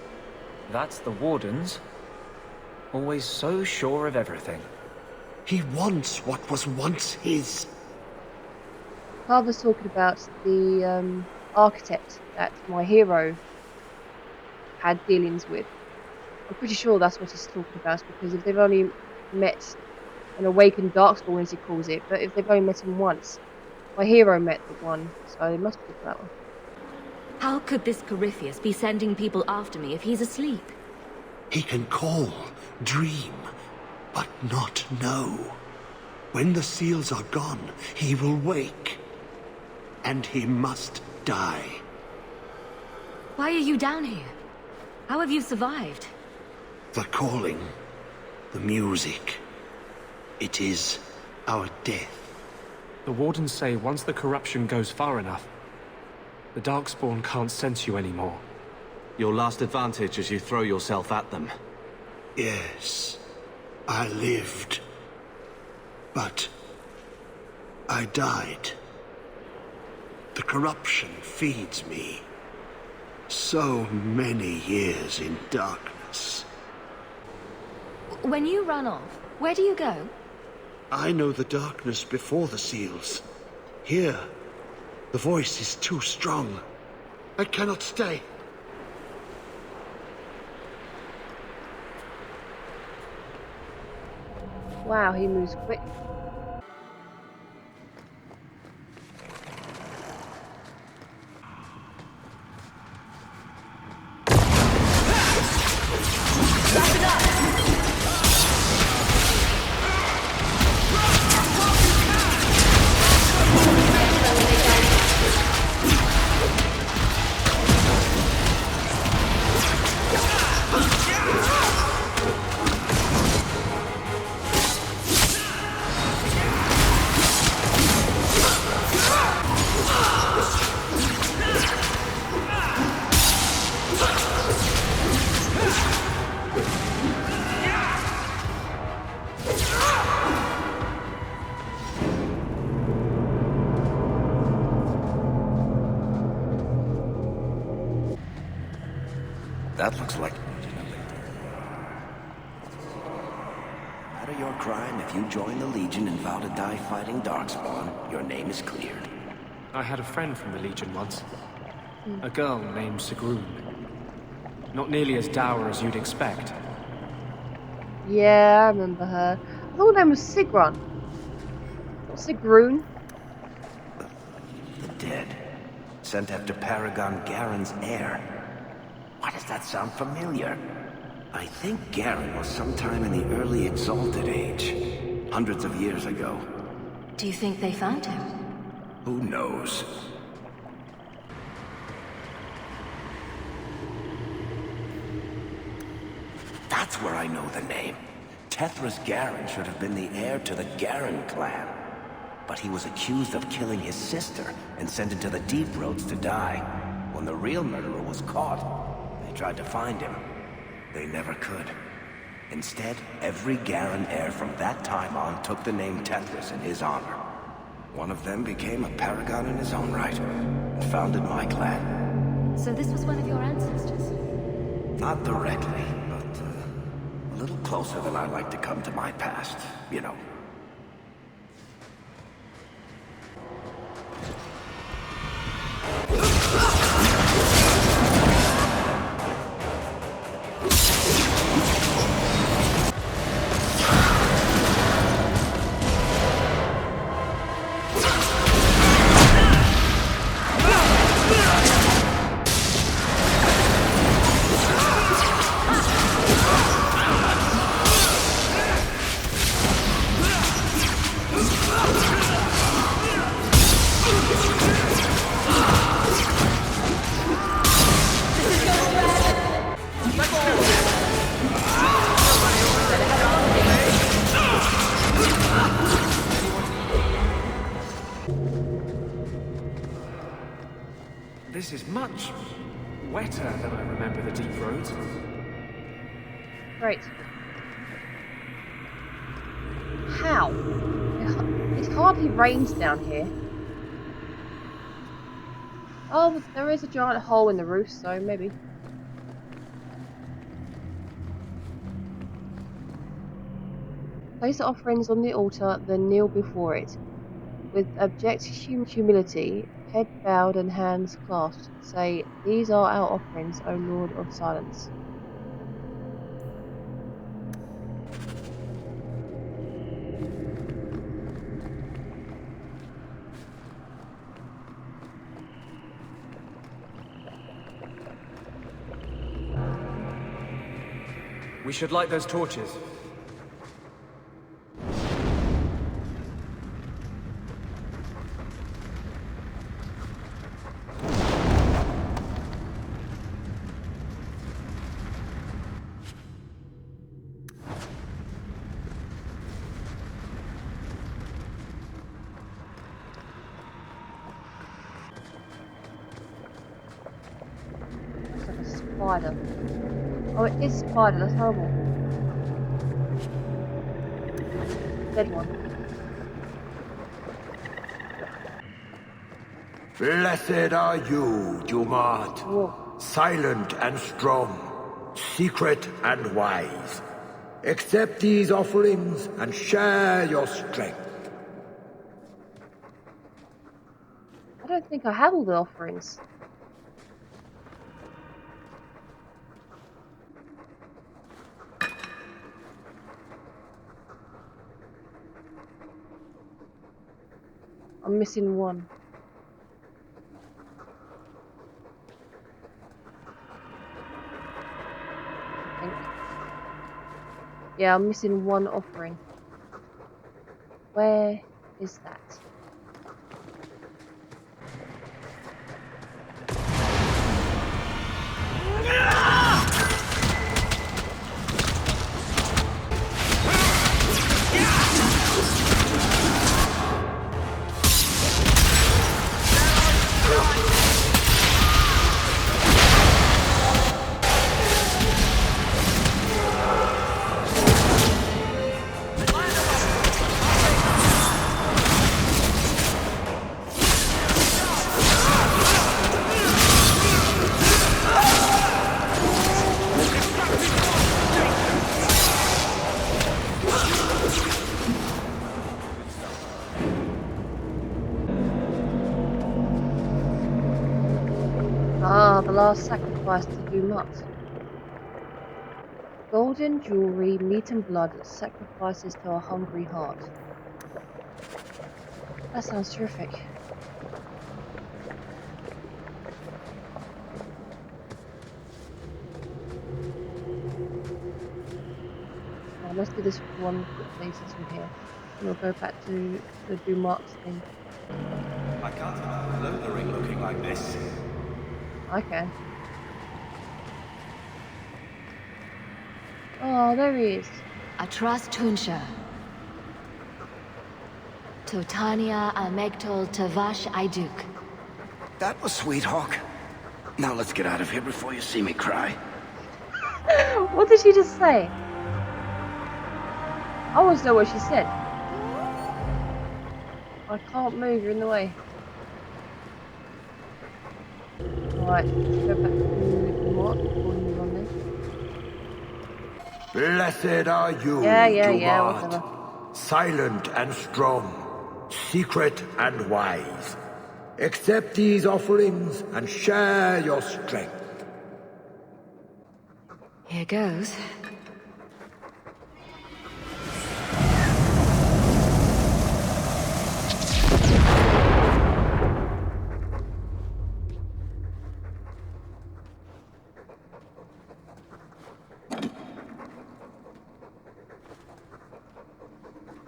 That's the Wardens. Always so sure of everything. He wants what was once his. Carver's talking about the architect that my hero had dealings with. I'm pretty sure that's what he's talking about, because if they've only met an awakened Darkspawn, as he calls it, but if they've only met him once, my hero met the one, so they must be that one. How could this Corypheus be sending people after me if he's asleep? He can call, dream, but not know. When the seals are gone, he will wake. And he must die. Why are you down here? How have you survived? The calling, the music. It is our death. The Wardens say once the corruption goes far enough, the Darkspawn can't sense you anymore. Your last advantage is you throw yourself at them. Yes, I lived. But I died. The corruption feeds me. So many years in darkness. When you run off, where do you go? I know the darkness before the seals. Here, the voice is too strong. I cannot stay. Wow, he moves quick. That looks like... No matter your crime, if you join the Legion and vow to die fighting Darkspawn, your name is cleared. I had a friend from the Legion once. A girl named Sigrun. Not nearly as dour as you'd expect. Yeah, I remember her. I thought her name was Sigrun. Sigrun? The dead. Sent after Paragon Garen's heir. Why does that sound familiar? I think Garen was sometime in the early Exalted Age. Hundreds of years ago. Do you think they found him? Who knows? That's where I know the name. Tethras Garen should have been the heir to the Garen clan. But he was accused of killing his sister and sent into the Deep Roads to die. When the real murderer was caught, they tried to find him. They never could. Instead, every Garen heir from that time on took the name Tethras in his honor. One of them became a paragon in his own right, and founded my clan. So this was one of your ancestors? Not directly, but a little closer than I like to come to my past, you know. This is much wetter than I remember the Deep Roads. Right. How? It hardly rains down here. Oh, there is a giant hole in the roof, so maybe. Place the offerings on the altar, then kneel before it. With abject humility, head bowed and hands clasped, say, "These are our offerings, O Lord of Silence." We should light those torches. Looks like a spider. Oh, it is spider, that's horrible. Dead one. Blessed are you, Dumart. Whoa. Silent and strong, secret and wise. Accept these offerings and share your strength. I don't think I have all the offerings. I'm missing one. I think. Yeah, I'm missing one offering. Where is that? are the last sacrifice to Dumat. Golden jewelry, meat and blood, sacrifices to a hungry heart. That sounds terrific. Well, let's do this one quickly since we're here. And we'll go back to the Dumat thing. I can't imagine below the ring looking like this. I can. Oh, there he is. Atras Tunsha. Totania Amegtol Tavash Iduk. That was sweet, Hawke. Now let's get out of here before you see me cry. What did she just say? I want to know what she said. I can't move, you're in the way. Alright, let's go back to what? Before you run this. Blessed are you, Yeah, Dumat. whatever. Silent and strong, secret and wise. Accept these offerings and share your strength. Here goes.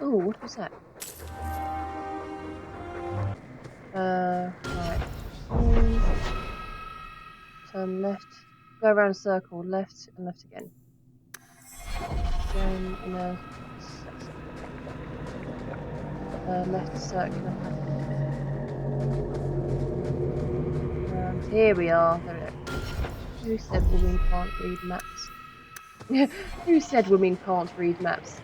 Oh, what was that? Right. Turn left. Go around a circle, left and left again. Then in a left circular pattern. And here we are. There we go. Who said women can't read maps? Who said women can't read maps?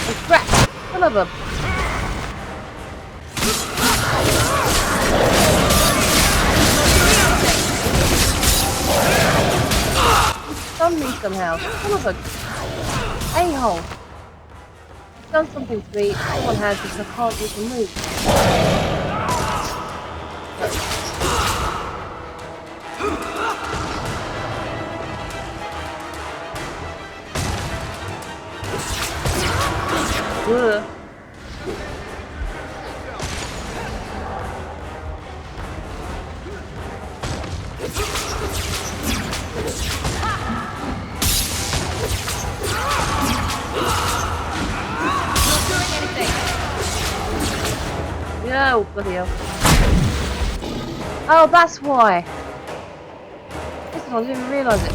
Oh, crap! Son of a... Stunned me somehow. Son of a... a-hole. He's done something to me. Someone has because I can't even move. Ugh. No, bloody hell. Oh, that's why. Listen, I didn't even realise it.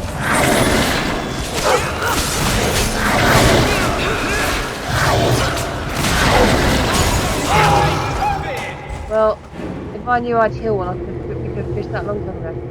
Well, if I knew I'd heal one, I could have fished that long time ago.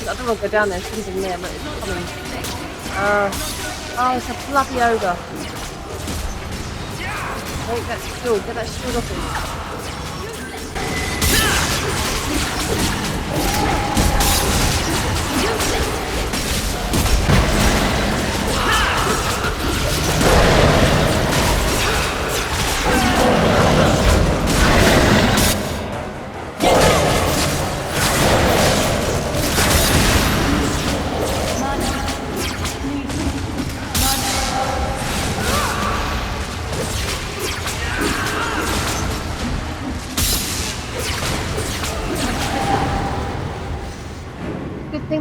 I don't want to go down there, there's something there, but it's coming. Oh, it's a bloody ogre. Take that shield, get that shield off him.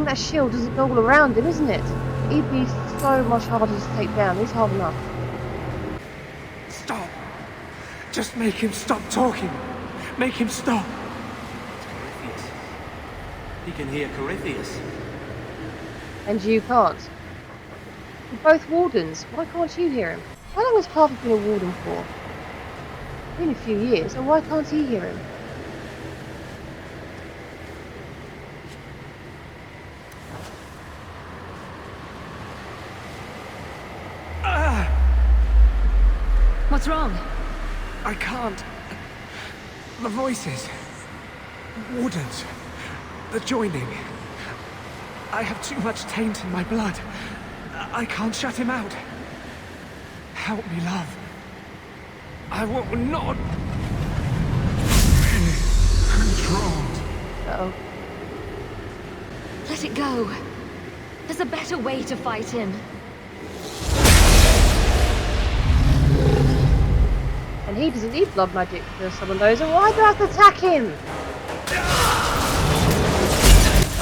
That shield doesn't go all around him, isn't it? He'd be so much harder to take down. He's hard enough. Stop! Just make him stop talking. Make him stop. Corypheus. He can hear Corypheus. And you can't. You're both wardens. Why can't you hear him? How long has Carver been a warden for? Been a few years, and why can't he hear him? What's wrong? I can't. The voices. Wardens. The joining. I have too much taint in my blood. I can't shut him out. Help me, love. I will not be controlled. Uh-oh. Let it go. There's a better way to fight him. And he doesn't need blood magic to summon those, and why do I have to attack him?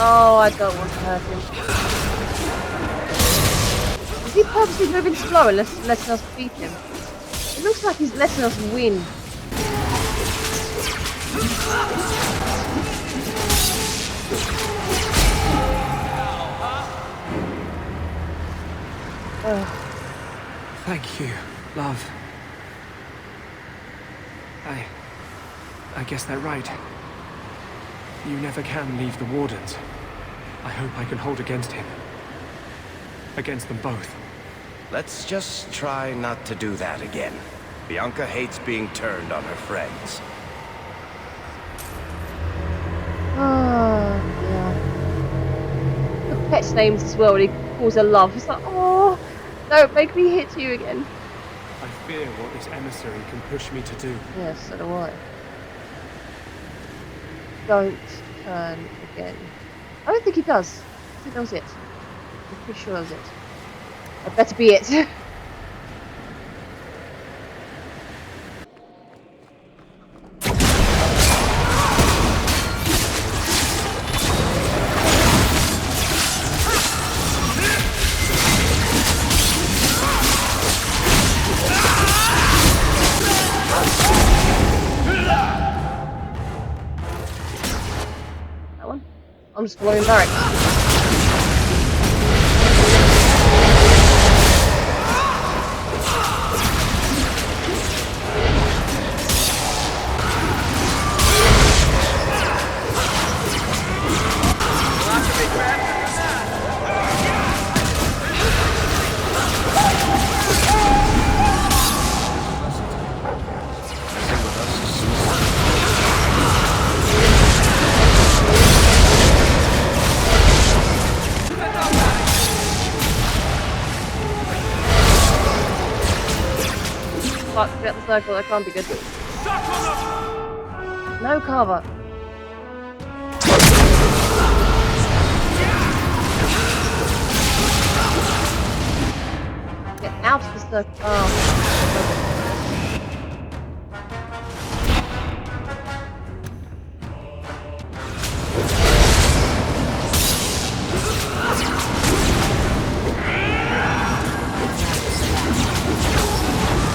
Oh, I don't want to hurt him. Is he purposely moving slow and letting us beat him? It looks like he's letting us win. Thank you, love. I guess they're right. You never can leave the Wardens. I hope I can hold against him. Against them both. Let's just try not to do that again. Bianca hates being turned on her friends. Oh, yeah. The pet's names as well, and he calls her love. It's like, oh, don't make me hit you again. I fear what this emissary can push me to do. Yes, so do I. Don't turn again. I don't think he does. I think that was it. I'm pretty sure that was it. That better be it. That one? I'm just following barracks. Fuck, get the circle, that can't be good. No cover. Get out of the circle. Oh.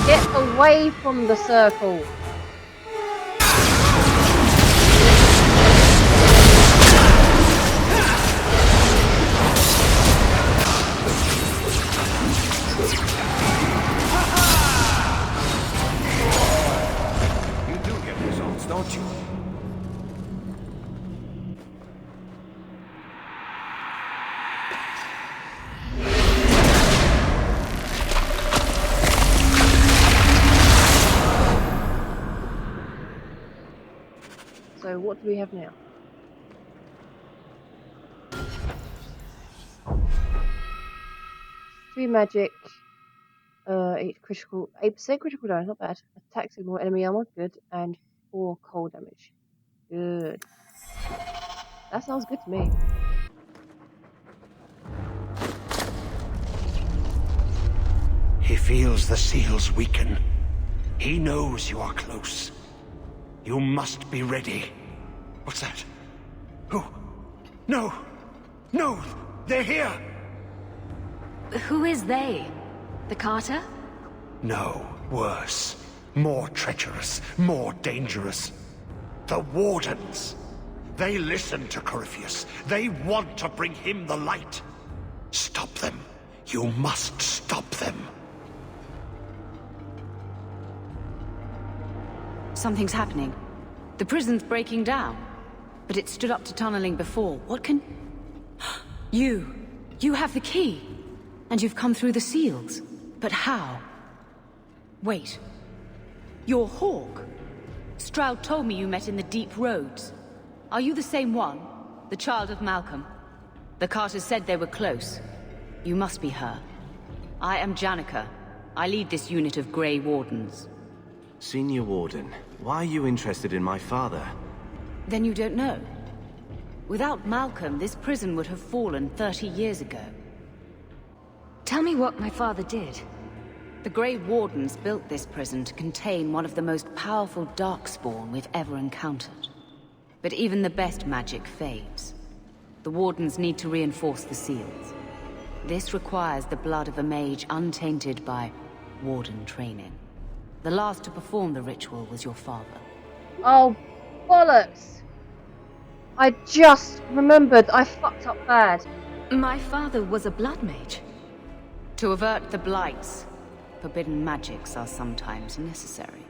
Get away from the circle. You do get results, don't you? So what do we have now? Three magic, 8 critical, 8% critical damage, not bad. Attack signal, enemy armor, good, and 4 cold damage. Good. That sounds good to me. He feels the seals weaken. He knows you are close. You must be ready. What's that? Who? No! No! They're here! Who is they? The Carter? No, worse. More treacherous, more dangerous. The Wardens. They listen to Corypheus. They want to bring him the light. Stop them. You must stop them. Something's happening. The prison's breaking down. But it stood up to tunneling before. What can... You have the key. And you've come through the seals. But how? Wait. You're Hawke. Stroud told me you met in the deep roads. Are you the same one? The child of Malcolm? The Carters said they were close. You must be her. I am Janica. I lead this unit of Grey Wardens. Senior Warden, why are you interested in my father? Then you don't know. Without Malcolm, this prison would have fallen 30 years ago. Tell me what my father did. The Grey Wardens built this prison to contain one of the most powerful Darkspawn we've ever encountered. But even the best magic fades. The Wardens need to reinforce the seals. This requires the blood of a mage untainted by Warden training. The last to perform the ritual was your father. Oh, bollocks! I just remembered I fucked up bad. My father was a blood mage. To avert the blights, forbidden magics are sometimes necessary.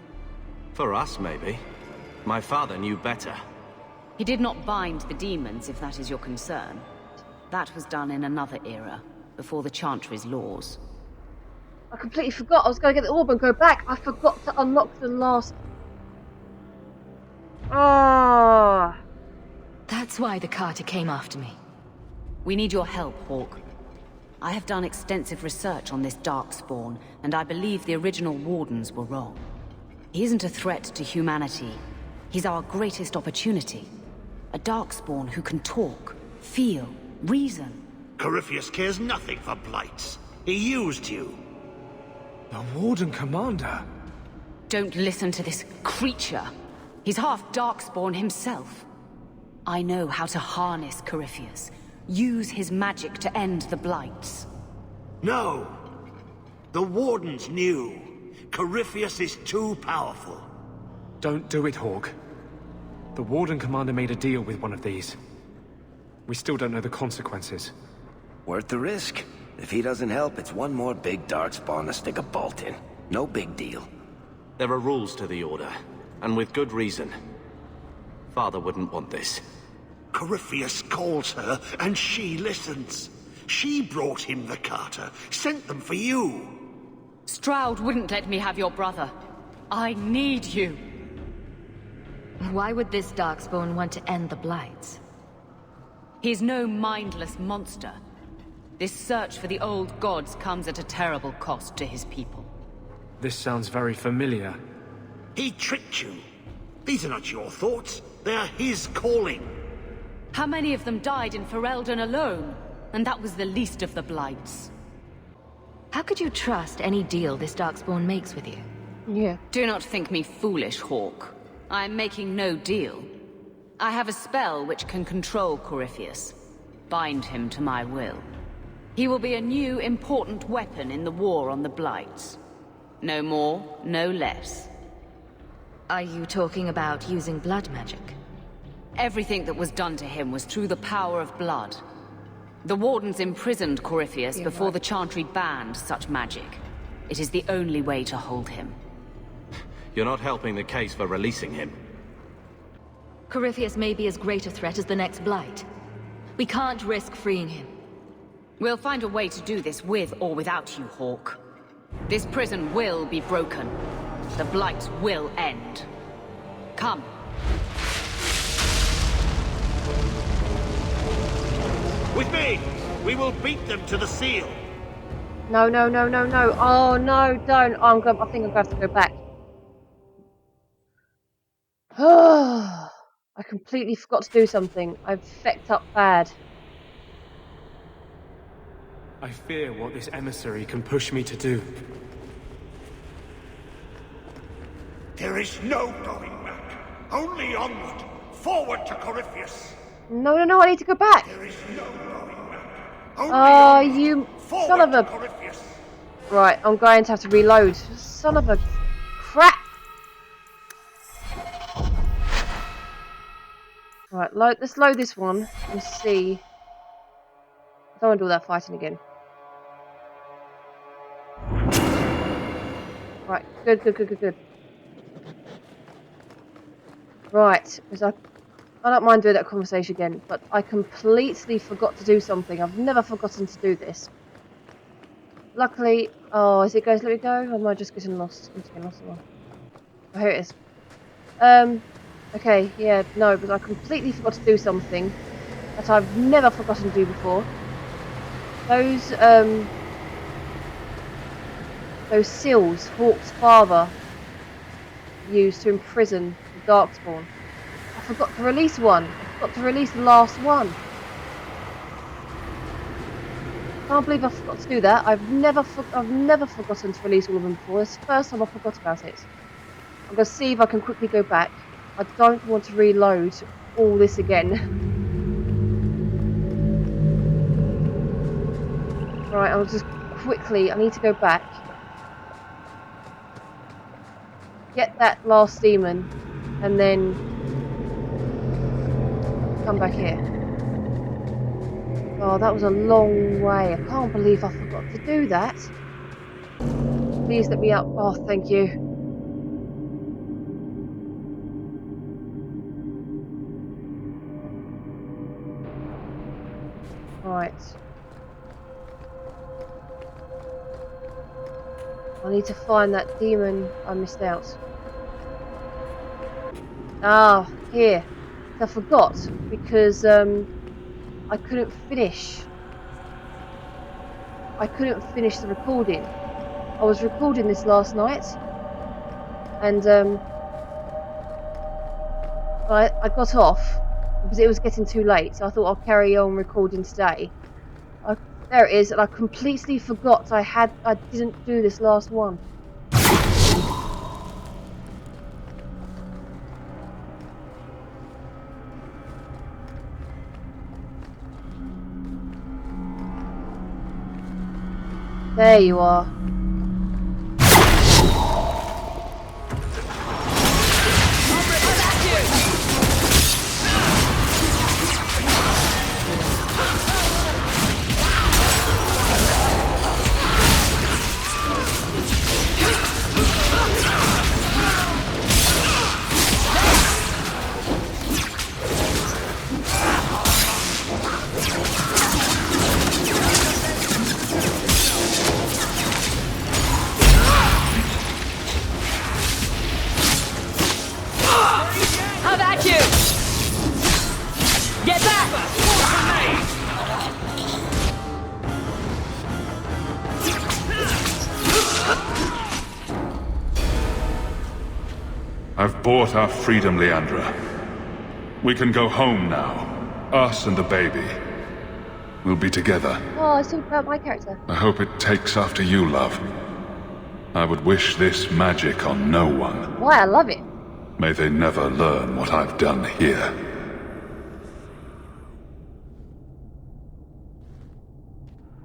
For us, maybe. My father knew better. He did not bind the demons, if that is your concern. That was done in another era, before the Chantry's laws. I completely forgot I was going to get the orb and go back. I forgot to unlock the last... Ah. That's why the Carter came after me. We need your help, Hawke. I have done extensive research on this Darkspawn, and I believe the original Wardens were wrong. He isn't a threat to humanity. He's our greatest opportunity. A Darkspawn who can talk, feel, reason. Corypheus cares nothing for blights. He used you. The Warden Commander? Don't listen to this creature. He's half Darkspawn himself. I know how to harness Corypheus. Use his magic to end the blights. No. The Wardens knew. Corypheus is too powerful. Don't do it, Hawke. The Warden Commander made a deal with one of these. We still don't know the consequences. Worth the risk. If he doesn't help, it's one more big Darkspawn to stick a bolt in. No big deal. There are rules to the Order, and with good reason. Father wouldn't want this. Corypheus calls her, and she listens. She brought him the Carter, sent them for you. Stroud wouldn't let me have your brother. I need you. Why would this Darkspawn want to end the Blights? He's no mindless monster. This search for the old gods comes at a terrible cost to his people. This sounds very familiar. He tricked you. These are not your thoughts. They are his calling. How many of them died in Ferelden alone? And that was the least of the blights. How could you trust any deal this Darkspawn makes with you? Yeah. Do not think me foolish, Hawke. I am making no deal. I have a spell which can control Corypheus. Bind him to my will. He will be a new, important weapon in the war on the blights. No more, no less. Are you talking about using blood magic? Everything that was done to him was through the power of blood. The Wardens imprisoned Corypheus before the Chantry banned such magic. It is the only way to hold him. You're not helping the case for releasing him. Corypheus may be as great a threat as the next Blight. We can't risk freeing him. We'll find a way to do this with or without you, Hawke. This prison will be broken. The Blight will end. Come. With me! We will beat them to the seal! No, no, no, no, no. Oh, no, don't. I think I'm going to have to go back. I completely forgot to do something. I've fecked up bad. I fear what this emissary can push me to do. There is no going back. Only onward. Forward to Corypheus. No, no, no, I need to go back. There is no going back. Only Oh, onward. you Forward son of to a... Corypheus. Right, I'm going to have to reload. Son of a crap. Right, let's load this one and see. I don't want to do all that fighting again. Right, good. Right, because I don't mind doing that conversation again, but I completely forgot to do something. I've never forgotten to do this. Luckily, oh, is it guys? Let me go. Or am I just getting lost? I'm just getting lost. Oh, here it is. Okay, yeah, no, but I completely forgot to do something that I've never forgotten to do before. Those seals Hawke's father used to imprison the Darkspawn. I forgot to release one. I forgot to release the last one. Can't believe I forgot to do that. I've never forgotten to release all of them before. It's the first time I forgot about it. I'm going to see if I can quickly go back. I don't want to reload all this again. Right, I'll just quickly, I need to go back. Get that last demon, and then come back here. Oh, that was a long way. I can't believe I forgot to do that. Please let me up. Oh, thank you. Right. I need to find that demon I missed out. Ah, here. I forgot because I couldn't finish. The recording. I was recording this last night, and I got off because it was getting too late. So I thought I'll carry on recording today. There it is, and I completely forgot I didn't do this last one. There you are. I've bought our freedom, Leandra. We can go home now. Us and the baby. We'll be together. Oh, it's all about my character. I hope it takes after you, love. I would wish this magic on no one. Why, I love it. May they never learn what I've done here.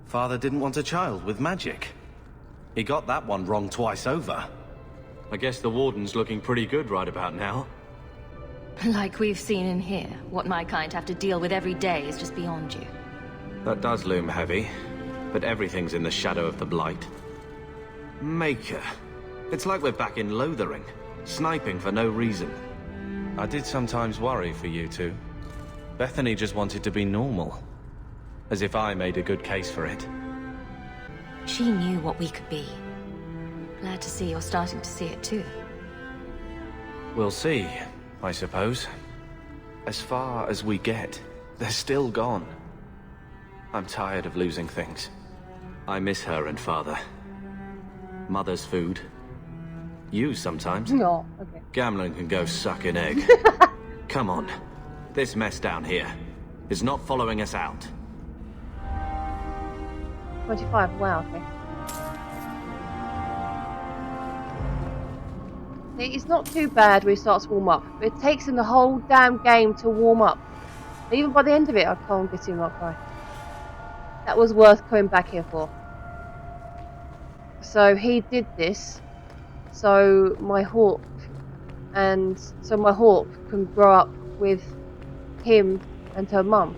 Father didn't want a child with magic. He got that one wrong twice over. I guess the Warden's looking pretty good right about now. Like we've seen in here, what my kind have to deal with every day is just beyond you. That does loom heavy, but everything's in the shadow of the Blight. Maker. It's like we're back in Lothering, sniping for no reason. I did sometimes worry for you two. Bethany just wanted to be normal. As if I made a good case for it. She knew what we could be. Glad to see you're starting to see it too. We'll see, I suppose. As far as we get, they're still gone. I'm tired of losing things. I miss her and Father. Mother's food. You sometimes. No, okay. Gamlin can go suck an egg. Come on. This mess down here is not following us out. 25, wow, okay. It's not too bad when it starts to warm up, but it takes him the whole damn game to warm up. Even by the end of it, I can't get him up right. That was worth coming back here for. So he did this, so my Hawke can grow up with him and her mum.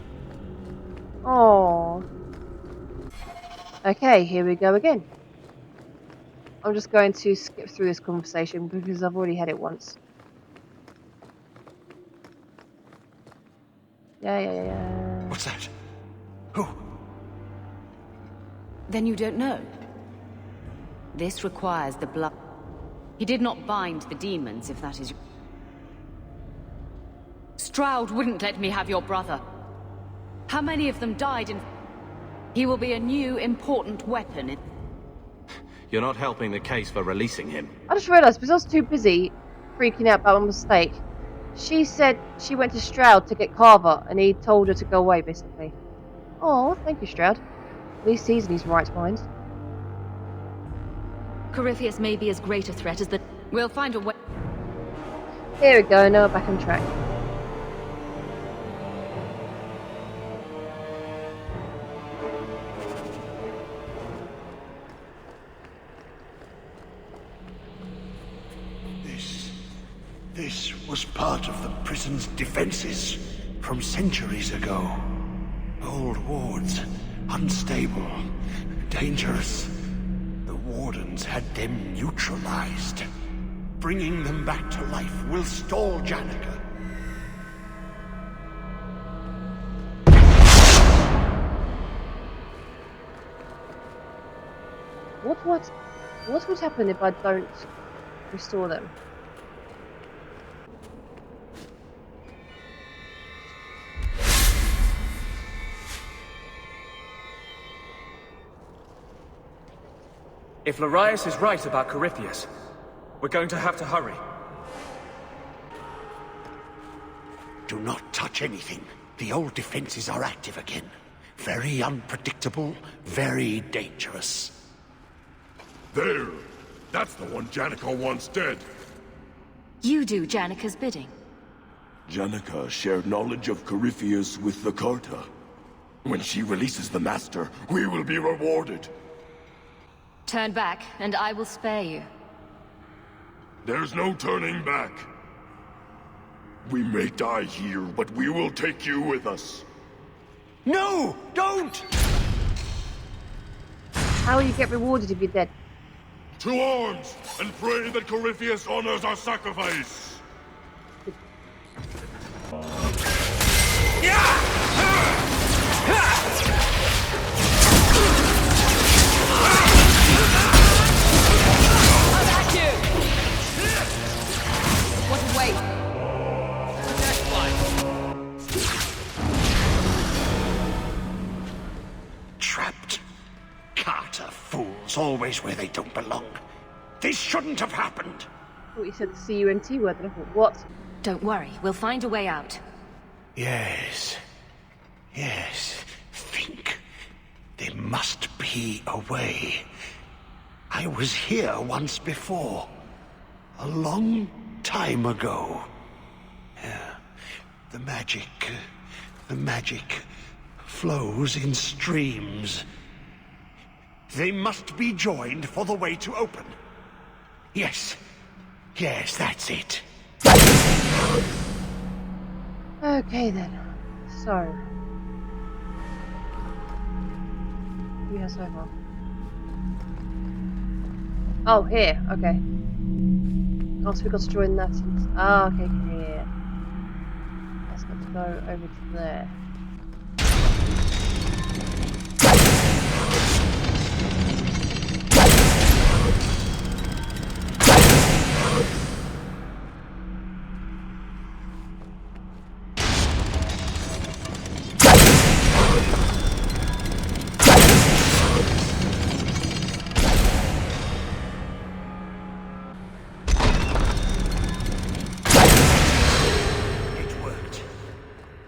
Oh. Okay, here we go again. I'm just going to skip through this conversation because I've already had it once. Yeah. What's that? Then you don't know? This requires the blood. He did not bind the demons, if that is... Stroud wouldn't let me have your brother. How many of them died in... He will be a new, important weapon in... You're not helping the case for releasing him. I just realised, because I was too busy freaking out about my mistake, she said she went to Stroud to get Carver, and he told her to go away, basically. Oh, thank you, Stroud. At least he's in his right mind. Corypheus may be as great a threat as the... We'll find a way... Here we go, now we're back on track. This was part of the prison's defenses from centuries ago. Old wards, unstable, dangerous. The wardens had them neutralized. Bringing them back to life will stall Janica. What would happen if I don't restore them? If Larius is right about Corypheus, we're going to have to hurry. Do not touch anything. The old defenses are active again. Very unpredictable, very dangerous. There! That's the one Janica wants dead. You do Janica's bidding. Janica shared knowledge of Corypheus with the Carta. When she releases the Master, we will be rewarded. Turn back, and I will spare you. There's no turning back. We may die here, but we will take you with us. No! Don't! How will you get rewarded if you're dead? To arms, and pray that Corypheus honors our sacrifice! What a waste! Trapped. Carter fools, always where they don't belong. This shouldn't have happened. I thought you said the C-U-N-T word, and I thought, what? Don't worry, we'll find a way out. Yes. Think. There must be a way. I was here once before. A long time ago. Yeah. The magic flows in streams. They must be joined for the way to open. Yes, that's it. Okay then. So. We have so far. Oh, here. Okay. Oh, so we got to join that. Okay, here. Let's got to go over to there.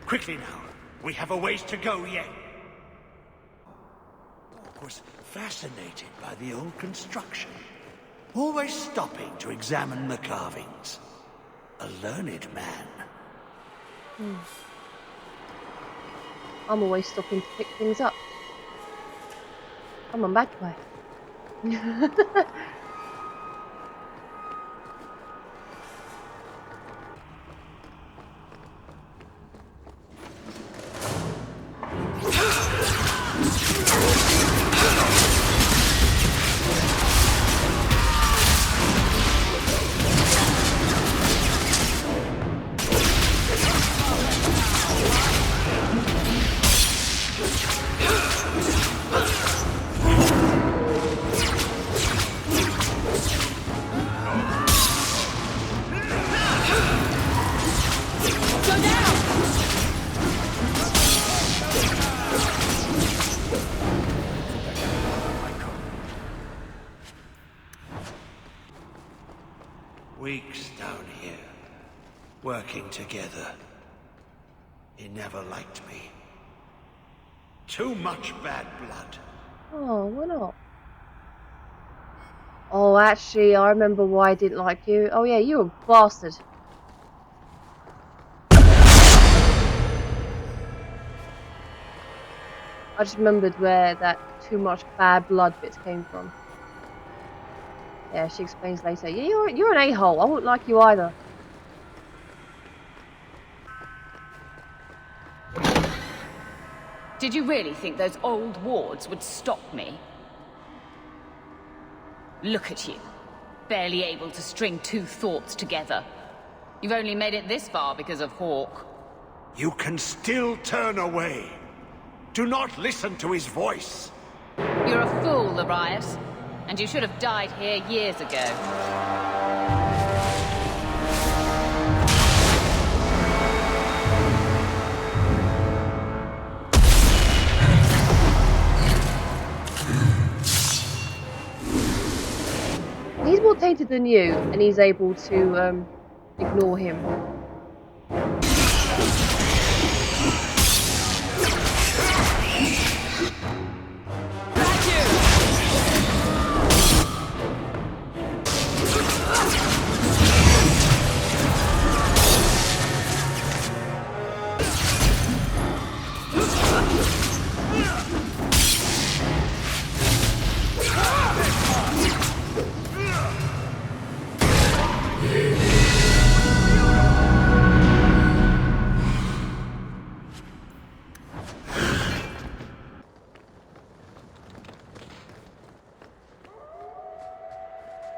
Quickly now. We have a ways to go yet. Hawke was fascinated by the old construction. Always stopping to examine the carvings. A learned man. I'm always stopping to pick things up. I'm a bad guy. working together. He never liked me. Too much bad blood. Oh, why not? Oh, actually, I remember why I didn't like you. Oh yeah, you're a bastard. I just remembered where that too much bad blood bits came from. Yeah, she explains later. Yeah, you're an a-hole. I wouldn't like you either. Did you really think those old wards would stop me? Look at you. Barely able to string two thoughts together. You've only made it this far because of Hawke. You can still turn away. Do not listen to his voice. You're a fool, Larius. And you should have died here years ago. He's more tainted than you, and he's able to ignore him.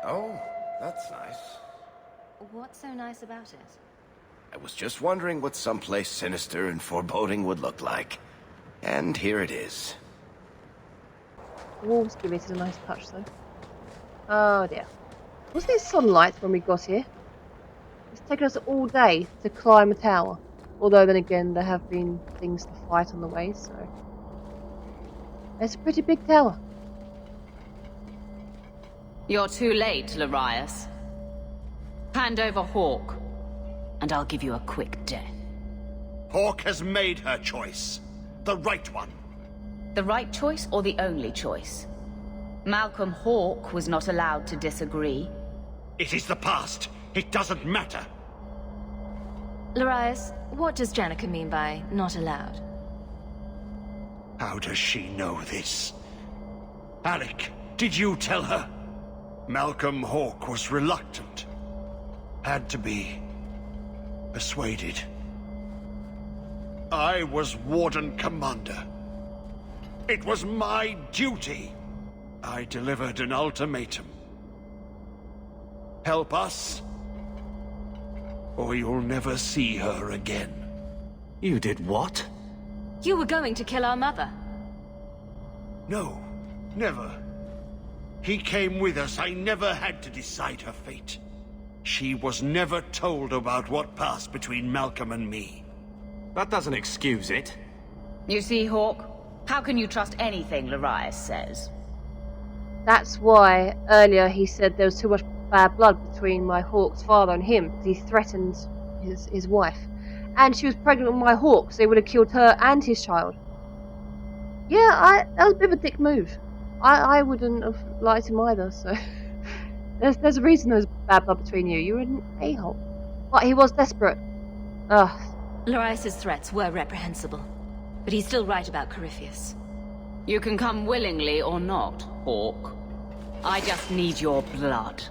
Oh, that's nice. What's so nice about it? I was just wondering what someplace sinister and foreboding would look like. And here it is. The walls give it a nice touch, though. Oh dear. Was there sunlight when we got here? It's taken us all day to climb a tower. Although then again, there have been things to fight on the way, so... It's a pretty big tower. You're too late, Larius. Hand over Hawke, and I'll give you a quick death. Hawke has made her choice. The right one. The right choice or the only choice? Malcolm Hawke was not allowed to disagree. It is the past. It doesn't matter. Larius, what does Janica mean by not allowed? How does she know this? Alec, did you tell her? Malcolm Hawke was reluctant. Had to be persuaded. I was Warden Commander. It was my duty. I delivered an ultimatum. Help us, or you'll never see her again. You did what? You were going to kill our mother. No, never. He came with us. I never had to decide her fate. She was never told about what passed between Malcolm and me. That doesn't excuse it. You see, Hawke? How can you trust anything Larius says? That's why earlier he said there was too much bad blood between my Hawke's father and him. He threatened his wife. And she was pregnant with my Hawke, so he would have killed her and his child. Yeah, that was a bit of a dick move. I wouldn't have liked him either, so... there's a reason there was bad blood between you. You were an a-hole. But he was desperate. Ugh. Larius's threats were reprehensible. But he's still right about Corypheus. You can come willingly or not, Hawke. I just need your blood.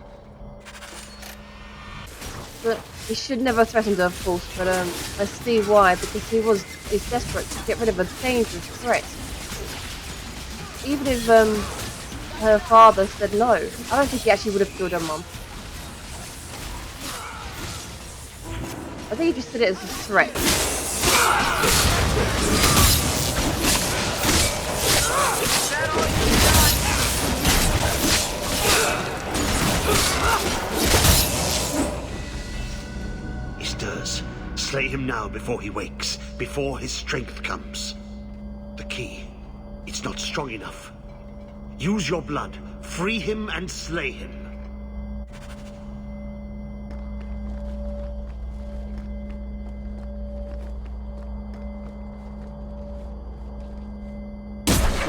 But he should never have threatened her, of course, but I see why, because he's desperate to get rid of a dangerous threat. Even if her father said no, I don't think he actually would have killed her mum. I think he just did it as a threat. He stirs. Slay him now before he wakes, before his strength comes. The key. It's not strong enough. Use your blood. Free him and slay him.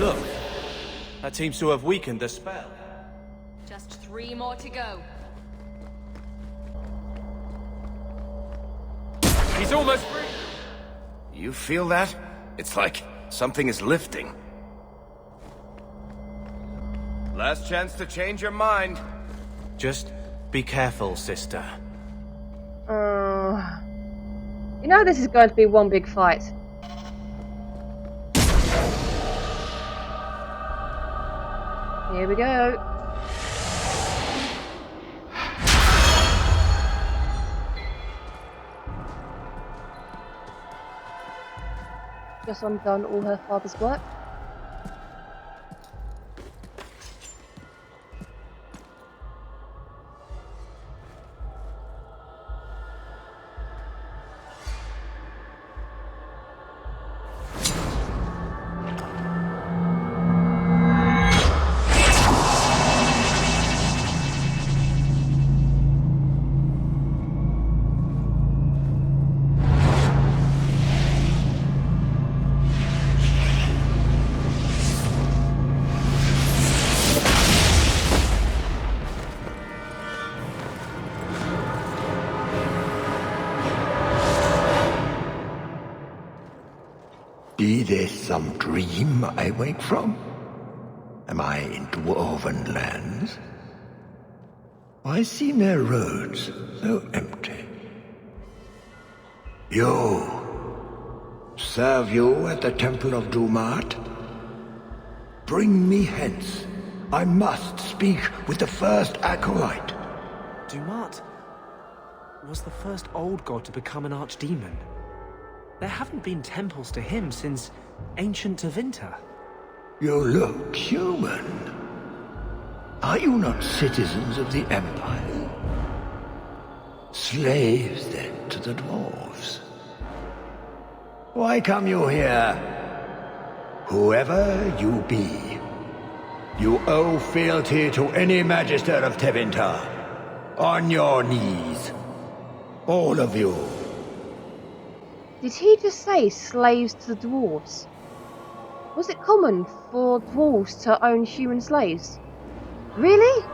Look, that seems to have weakened the spell. Just 3 more to go. He's almost free. You feel that? It's like something is lifting. Last chance to change your mind. Just be careful, sister. You know this is going to be one big fight. Here we go. Just undone all her father's work. Be this some dream I wake from? Am I in dwarven lands? Why seem their roads so empty? You! Serve you at the Temple of Dumat? Bring me hence. I must speak with the first acolyte. Dumat was the first old god to become an archdemon. There haven't been temples to him since ancient Tevinter. You look human. Are you not citizens of the Empire? Slaves, then, to the dwarves? Why come you here? Whoever you be, you owe fealty to any magister of Tevinter. On your knees. All of you. Did he just say slaves to the dwarves? Was it common for dwarves to own human slaves? Really?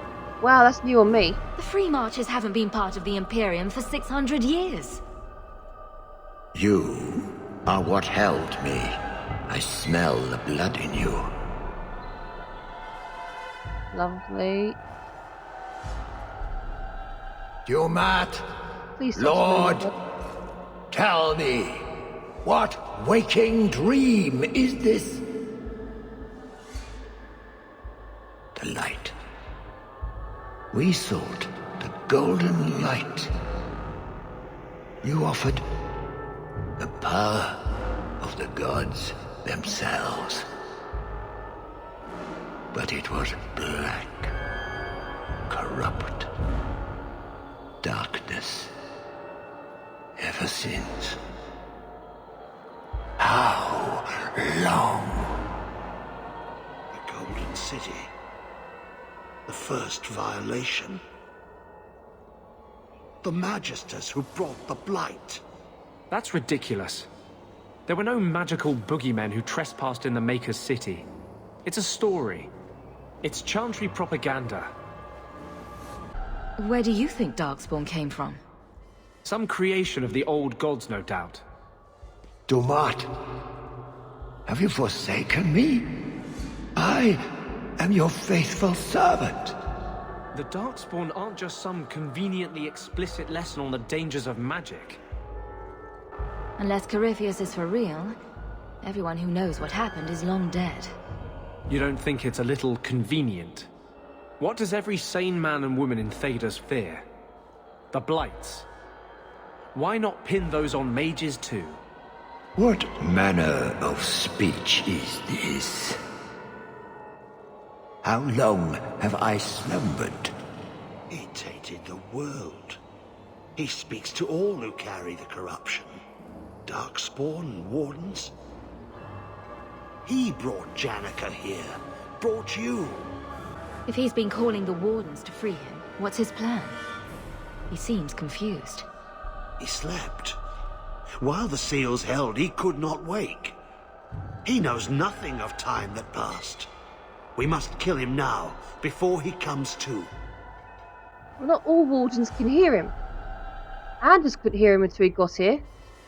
Wow, that's new on me. The Free Marchers haven't been part of the Imperium for 600 years. You are what held me. I smell the blood in you. Lovely. Dumat, Please stop Lord, smelling blood. tell me, what waking dream is this? The light. We sought the golden light. You offered the power of the gods themselves. But it was black, corrupt, darkness. Ever since. How long? The Golden City. The first violation. The Magisters who brought the Blight. That's ridiculous. There were no magical boogeymen who trespassed in the Maker's City. It's a story. It's Chantry propaganda. Where do you think Darkspawn came from? Some creation of the old gods, no doubt. Dumat, have you forsaken me? I am your faithful servant. The Darkspawn aren't just some conveniently explicit lesson on the dangers of magic. Unless Corypheus is for real, everyone who knows what happened is long dead. You don't think it's a little convenient? What does every sane man and woman in Thedas fear? The Blights. Why not pin those on mages too? What manner of speech is this? How long have I slumbered? He tainted the world. He speaks to all who carry the corruption. Darkspawn and Wardens. He brought Janica here. Brought you. If he's been calling the Wardens to free him, what's his plan? He seems confused. He slept. While the seals held, he could not wake. He knows nothing of time that passed. We must kill him now, before he comes to. Well, not all wardens can hear him. Anders couldn't hear him until he got here.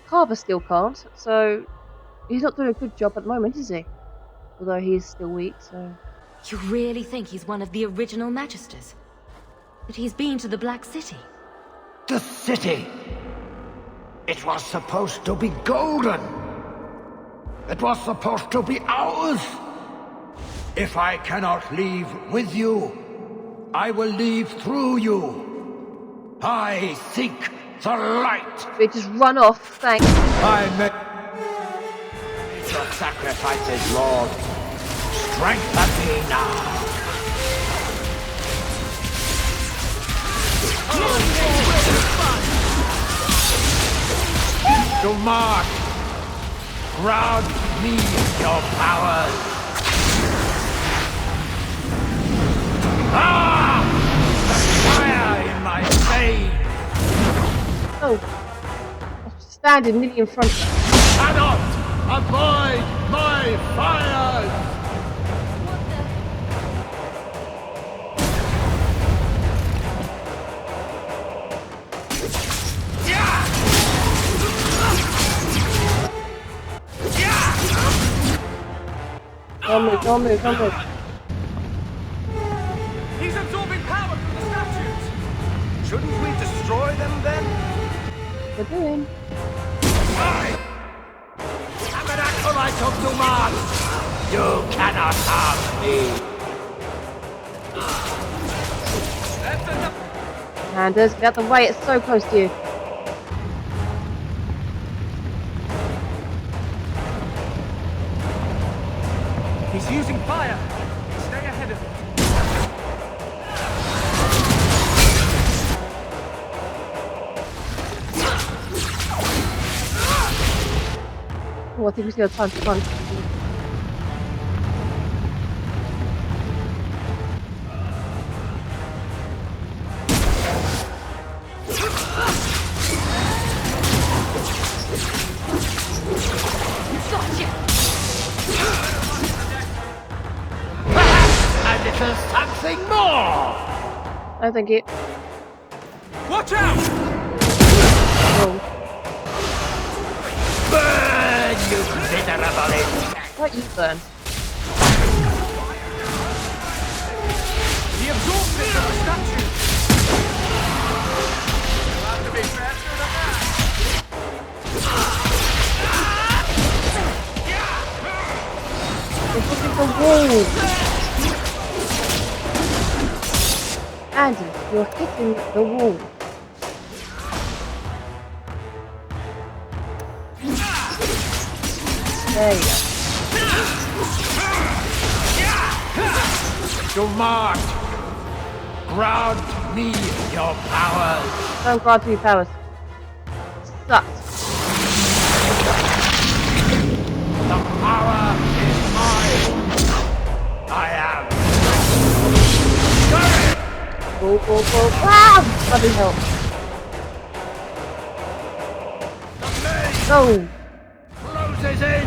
Carver still can't, so he's not doing a good job at the moment, is he? Although he is still weak, so... You really think he's one of the original Magisters? That he's been to the Black City? The city! It was supposed to be golden! It was supposed to be ours! If I cannot leave with you, I will leave through you. I seek the light! They just run off, thanks. I make your sacrifices, Lord. Strengthen me now. To march, ground me your powers. Ah! The fire in my veins. Oh, I'm standing nearly in front of him. Cannot avoid my fires. Don't move. He's absorbing power from the statues! Shouldn't we destroy them then? We're doing. I'm an acolyte of Duman! You cannot harm me! That's enough! Anders, get out the way, it's so close to you. He's using fire! Stay ahead of it. Oh, I think we still have time to run. A little something more! I think it. Watch out! Oh. Burn, you miserable insect! What you burn? He absorbs it from the statue! You'll have to be faster than that! It's hitting the wall! Andy, you're hitting the wall. There you go. Dumont! Grant me your powers! Don't grant me powers. Sucks. The power is mine! I am... Go. Ah! Bloody hell. Go! Closes in!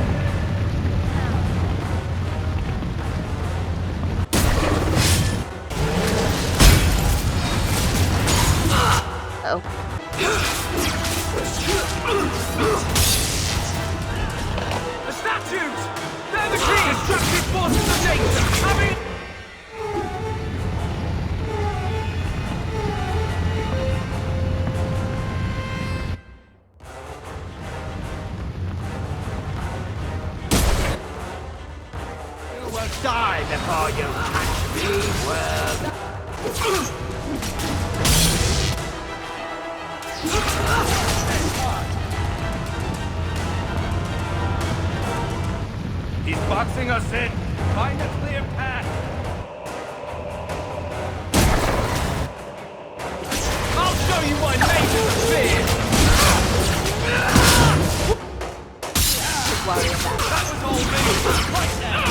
Uh-oh. The statues! They're the key! Destructive forces of danger! I mean... You will die before you catch me, worm! He's boxing us in! Find a clear path! I'll show you why mages are feared! Don't worry about it. That was all me! Right now!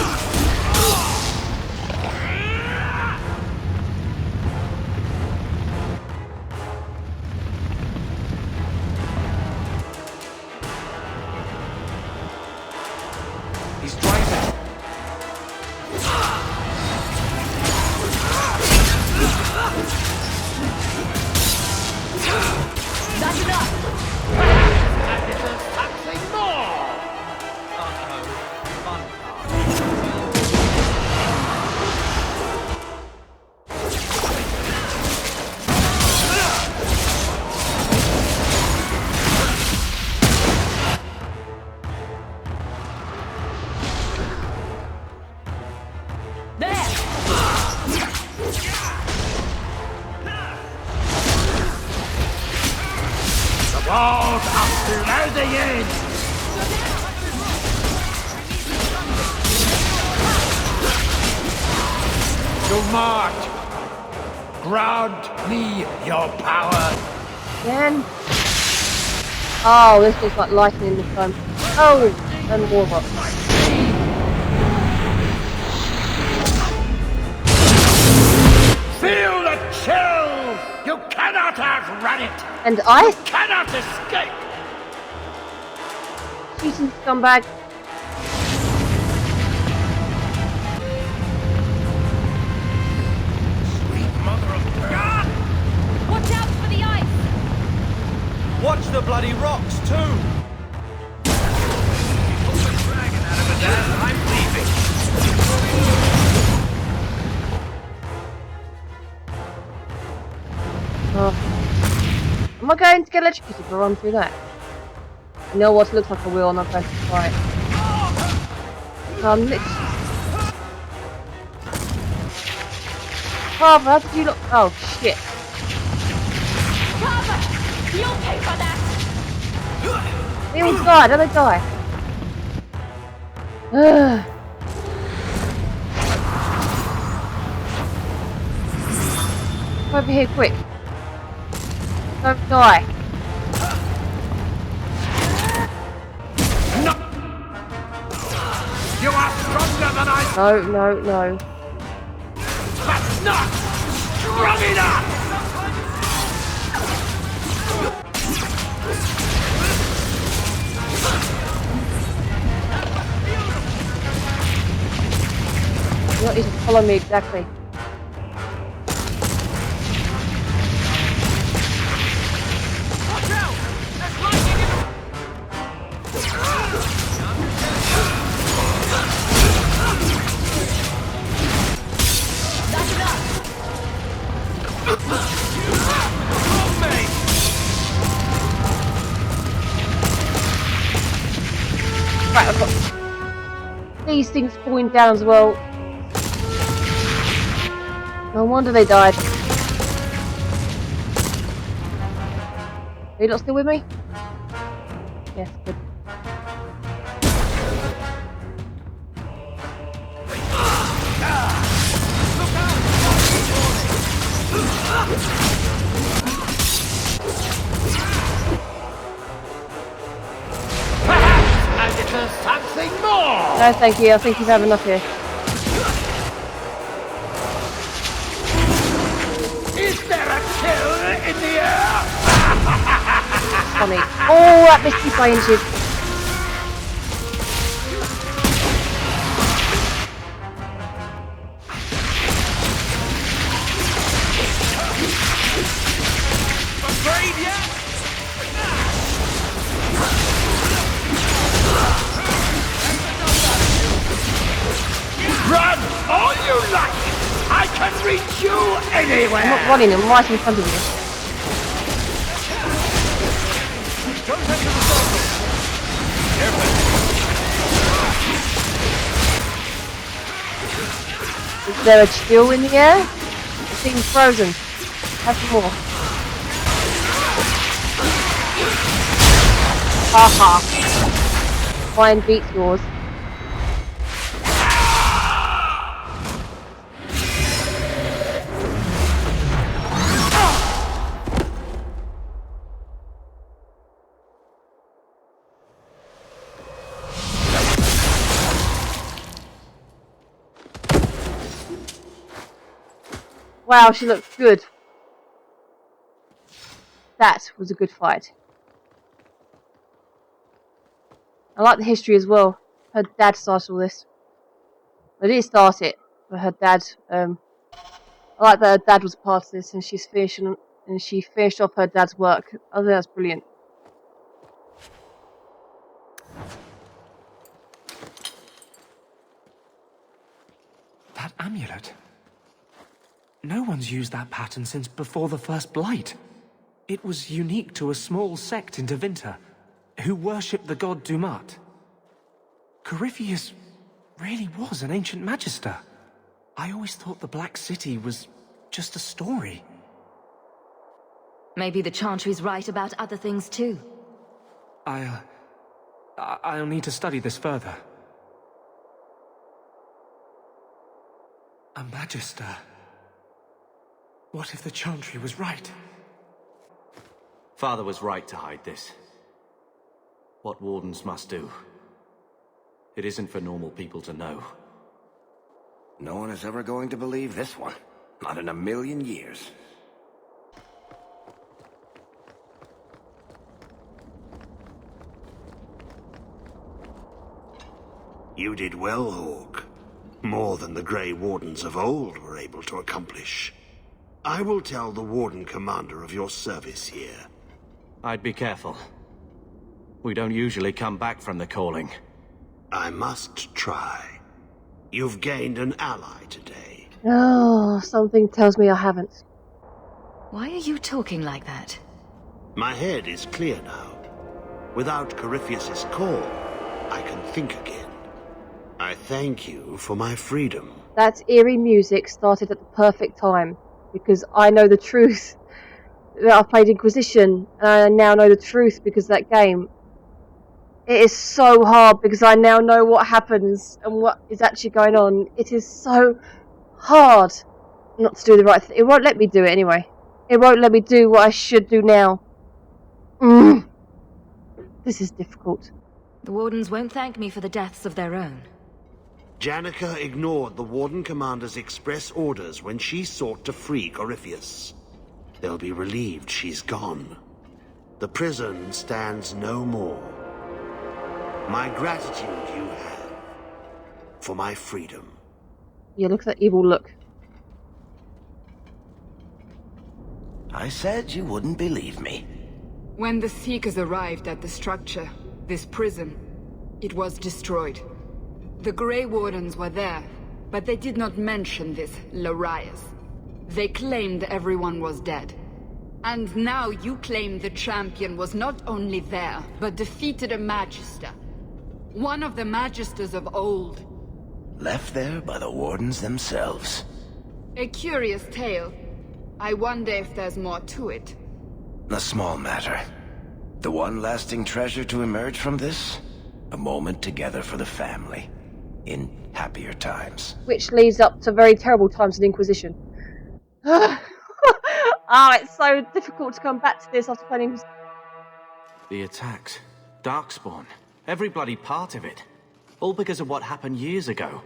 He's driving. That's enough! Something more! The walls are closing in! To march! Grant me your power! Again? Oh, this looks like lightning this time. Oh, and warlock. Feel the chill! You cannot outrun it! And I? You cannot escape! Cheating scumbag. Watch out for the ice! Watch the bloody rocks, too! I'm leaving. Oh. Am I going to get electrocuted if I run through that? You know what? Looks like I will, and I'm going to fight. Literally. Carver, how did you look? Oh, shit. Carver! You'll pay for that! They all died. How did they die? Ugh. Over here, quick. Don't die. No! You are stronger than I... No, no, no. That's not strong enough! You don't need to follow me exactly. Watch out! There's lightning in the... That's enough! Hold me! Right, I've got these things falling down as well. No wonder they died. Are you not still with me? Yes, good. Perhaps a little something more! No, thank you. I think you've had enough here. Is there a chill in the air? Funny. Oh, that missed me by inches. Afraid yet? Run all you like! I can reach you anywhere! I'm not running. I'm right in front of you. Don't head to the circle! Is there a chill in the air? It seems frozen. Have some more. Haha. Mine beats yours. Wow, she looked good. That was a good fight. I like the history as well. her dad started all this. Well, didn't start it, but her dad. I like that her dad was a part of this, and she finished off her dad's work. I think that's brilliant. That amulet. No one's used that pattern since before the first blight. It was unique to a small sect in Tevinter, who worshipped the god Dumat. Corypheus really was an ancient magister. I always thought the Black City was just a story. Maybe the Chantry's right about other things too. I'll need to study this further. A magister. What if the Chantry was right? Father was right to hide this. What wardens must do. It isn't for normal people to know. No one is ever going to believe this one. Not in a million years. You did well, Hawke. More than the Grey Wardens of old were able to accomplish. I will tell the Warden Commander of your service here. I'd be careful. We don't usually come back from the calling. I must try. You've gained an ally today. Oh, something tells me I haven't. Why are you talking like that? My head is clear now. Without Corypheus's call, I can think again. I thank you for my freedom. That eerie music started at the perfect time, because I know the truth. That I played Inquisition, and I now know the truth because of that game. It is so hard because I now know what happens and what is actually going on. It is so hard not to do the right thing. It won't let me do it anyway. It won't let me do what I should do now. This is difficult. The Wardens won't thank me for the deaths of their own. Janica ignored the Warden Commander's express orders when she sought to free Corypheus. They'll be relieved she's gone. The prison stands no more. My gratitude you have for my freedom. Yeah, look at that evil look. I said you wouldn't believe me. When the Seekers arrived at the structure, this prison, it was destroyed. The Grey Wardens were there, but they did not mention this Larias. They claimed everyone was dead. And now you claim the champion was not only there, but defeated a Magister. One of the Magisters of old. Left there by the Wardens themselves. A curious tale. I wonder if there's more to it. A small matter. The one lasting treasure to emerge from this? A moment together for the family. In happier times. Which leads up to very terrible times in Inquisition. It's so difficult to come back to this after playing. The attacks. Darkspawn. Every bloody part of it. All because of what happened years ago.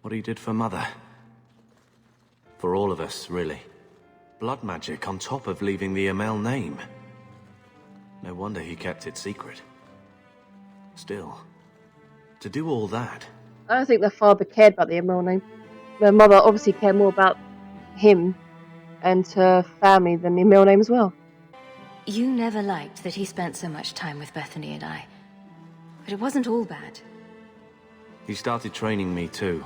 What he did for Mother. For all of us, really. Blood magic on top of leaving the Amel name. No wonder he kept it secret. Still, to do all that... I don't think their father cared about the Emerald name. Their mother obviously cared more about him and her family than the Emerald name as well. You never liked that he spent so much time with Bethany and I. But it wasn't all bad. He started training me too.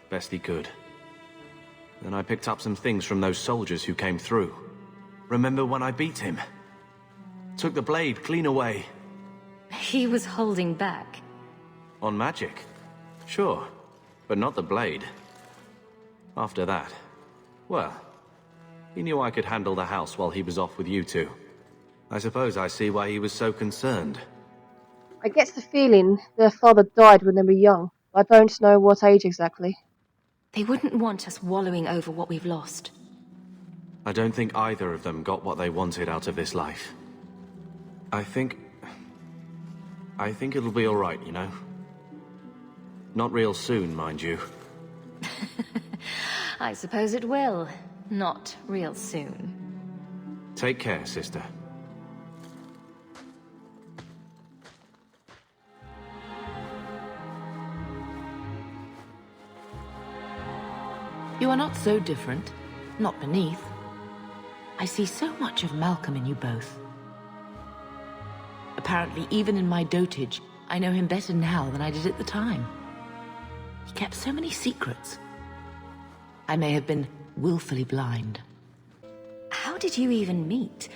Best he could. Then I picked up some things from those soldiers who came through. Remember when I beat him? Took the blade clean away. He was holding back. On magic? Sure, but not the blade. After that, well, he knew I could handle the house while he was off with you two. I suppose I see why he was so concerned. I get the feeling their father died when they were young. I don't know what age exactly. They wouldn't want us wallowing over what we've lost. I don't think either of them got what they wanted out of this life. I think it'll be alright, you know? Not real soon, mind you. I suppose it will. Not real soon. Take care, sister. You are not so different. Not beneath. I see so much of Malcolm in you both. Apparently, even in my dotage, I know him better now than I did at the time. He kept so many secrets. I may have been willfully blind. How did you even meet?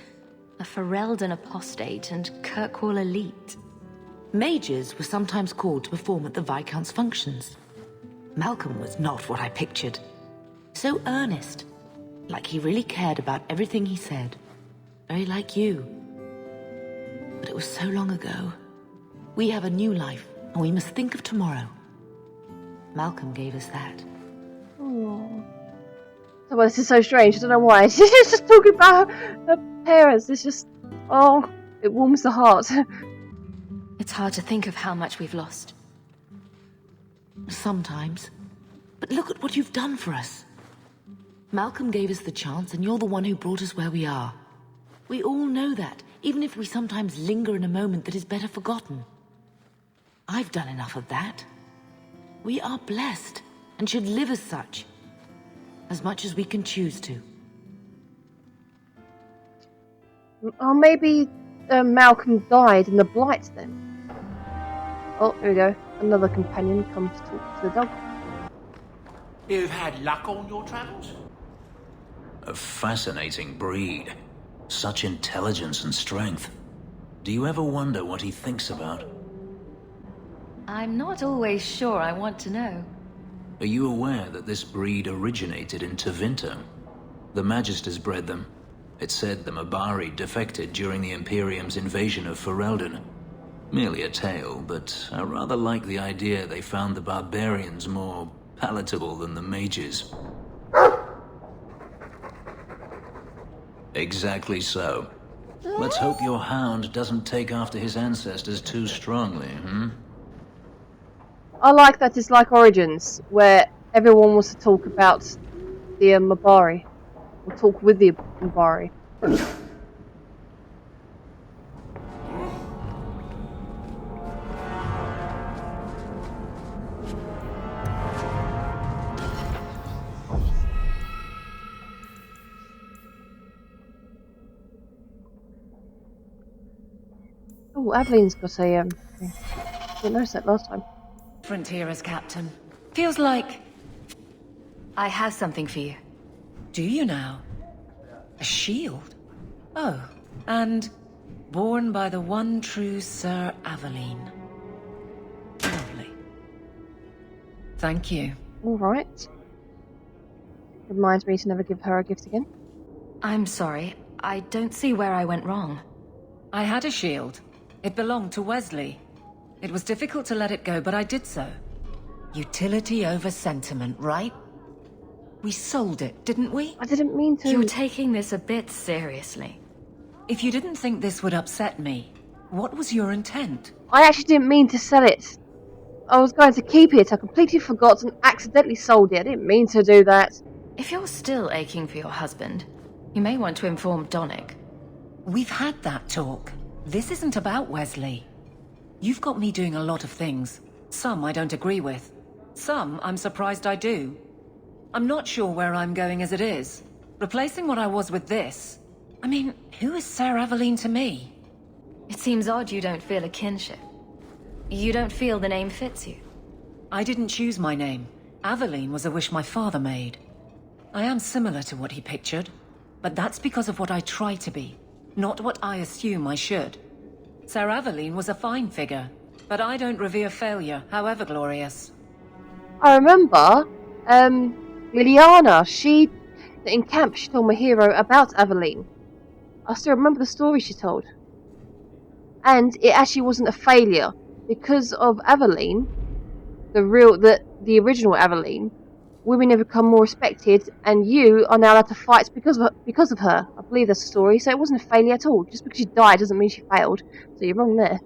A Ferelden apostate and Kirkwall elite. Mages were sometimes called to perform at the Viscount's functions. Malcolm was not what I pictured. So earnest, like he really cared about everything he said. Very like you. But it was so long ago. We have a new life, and we must think of tomorrow. Malcolm gave us that. Oh. Well, this is so strange. I don't know why. She's just talking about her parents. It's just, oh, it warms the heart. It's hard to think of how much we've lost. Sometimes. But look at what you've done for us. Malcolm gave us the chance, and you're the one who brought us where we are. We all know that, even if we sometimes linger in a moment that is better forgotten. I've done enough of that. We are blessed, and should live as such. As much as we can choose to. Oh, maybe Malcolm died in the Blight then. Oh, here we go. Another companion comes to talk to the dog. You've had luck on your travels? A fascinating breed. Such intelligence and strength. Do you ever wonder what he thinks about? I'm not always sure I want to know. Are you aware that this breed originated in Tevinter? The Magisters bred them. It's said the Mabari defected during the Imperium's invasion of Ferelden. Merely a tale, but I rather like the idea they found the barbarians more palatable than the mages. Exactly so. Let's hope your hound doesn't take after his ancestors too strongly, I like that it's like Origins, where everyone wants to talk about the Mabari, or talk with the Mabari. Oh, Aveline's got a thing. Didn't notice that last time. Frontierers, Captain. Feels like... I have something for you. Do you now? A shield? Oh, and born by the one true Sir Aveline. Lovely. Thank you. Alright. Reminds me to never give her a gift again. I'm sorry. I don't see where I went wrong. I had a shield. It belonged to Wesley. It was difficult to let it go, but I did so. Utility over sentiment, right? We sold it, didn't we? I didn't mean to. You're taking this a bit seriously. If you didn't think this would upset me, what was your intent? I actually didn't mean to sell it. I was going to keep it. I completely forgot and accidentally sold it. I didn't mean to do that. If you're still aching for your husband, you may want to inform Donnic. We've had that talk. This isn't about Wesley. You've got me doing a lot of things. Some I don't agree with. Some I'm surprised I do. I'm not sure where I'm going as it is. Replacing what I was with this. I mean, who is Sir Aveline to me? It seems odd you don't feel a kinship. You don't feel the name fits you. I didn't choose my name. Aveline was a wish my father made. I am similar to what he pictured, but that's because of what I try to be, not what I assume I should. Sir Aveline was a fine figure, but I don't revere failure, however glorious. I remember, Liliana, in camp, she told my hero about Aveline. I still remember the story she told. And it actually wasn't a failure. Because of Aveline, the original Aveline, women have become more respected, and you are now allowed to fight because of her. I believe that's the story, so it wasn't a failure at all. Just because she died doesn't mean she failed, so you're wrong there.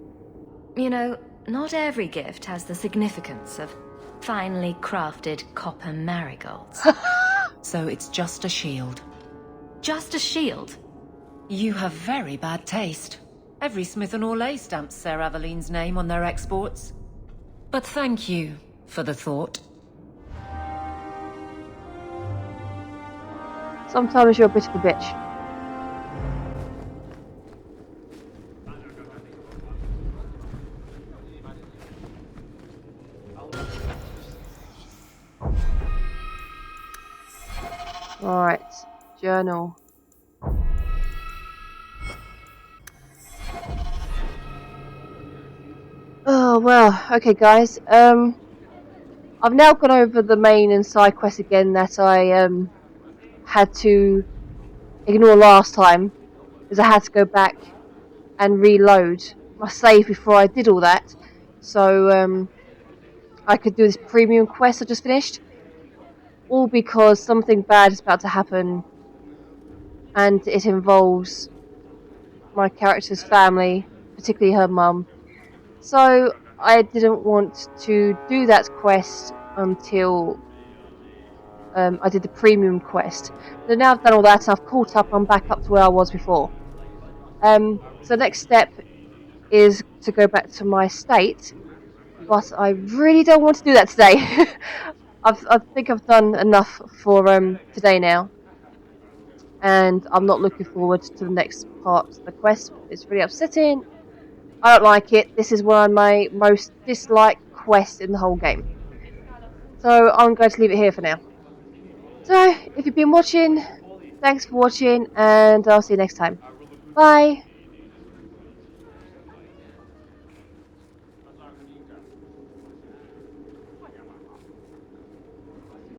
You know, not every gift has the significance of finely crafted copper marigolds. So it's just a shield. Just a shield? You have very bad taste. Every Smith & Orlais stamps Sir Aveline's name on their exports. But thank you for the thought. Sometimes you're a bit of a bitch. Alright, journal. Oh well, okay guys. I've now gone over the main and side quests again that I had to ignore last time, because I had to go back and reload my save before I did all that, so I could do this premium quest I just finished. All because something bad is about to happen, and it involves my character's family, particularly her mum. So I didn't want to do that quest until I did the premium quest. So now I've done all that and I've caught up, I'm back up to where I was before. So next step is to go back to my estate, but I really don't want to do that today. I think I've done enough for today now, and I'm not looking forward to the next part of the quest. It's really upsetting. I don't like it. This is one of my most disliked quests in the whole game. So I'm going to leave it here for now. So, if you've been watching, thanks for watching, and I'll see you next time. Bye!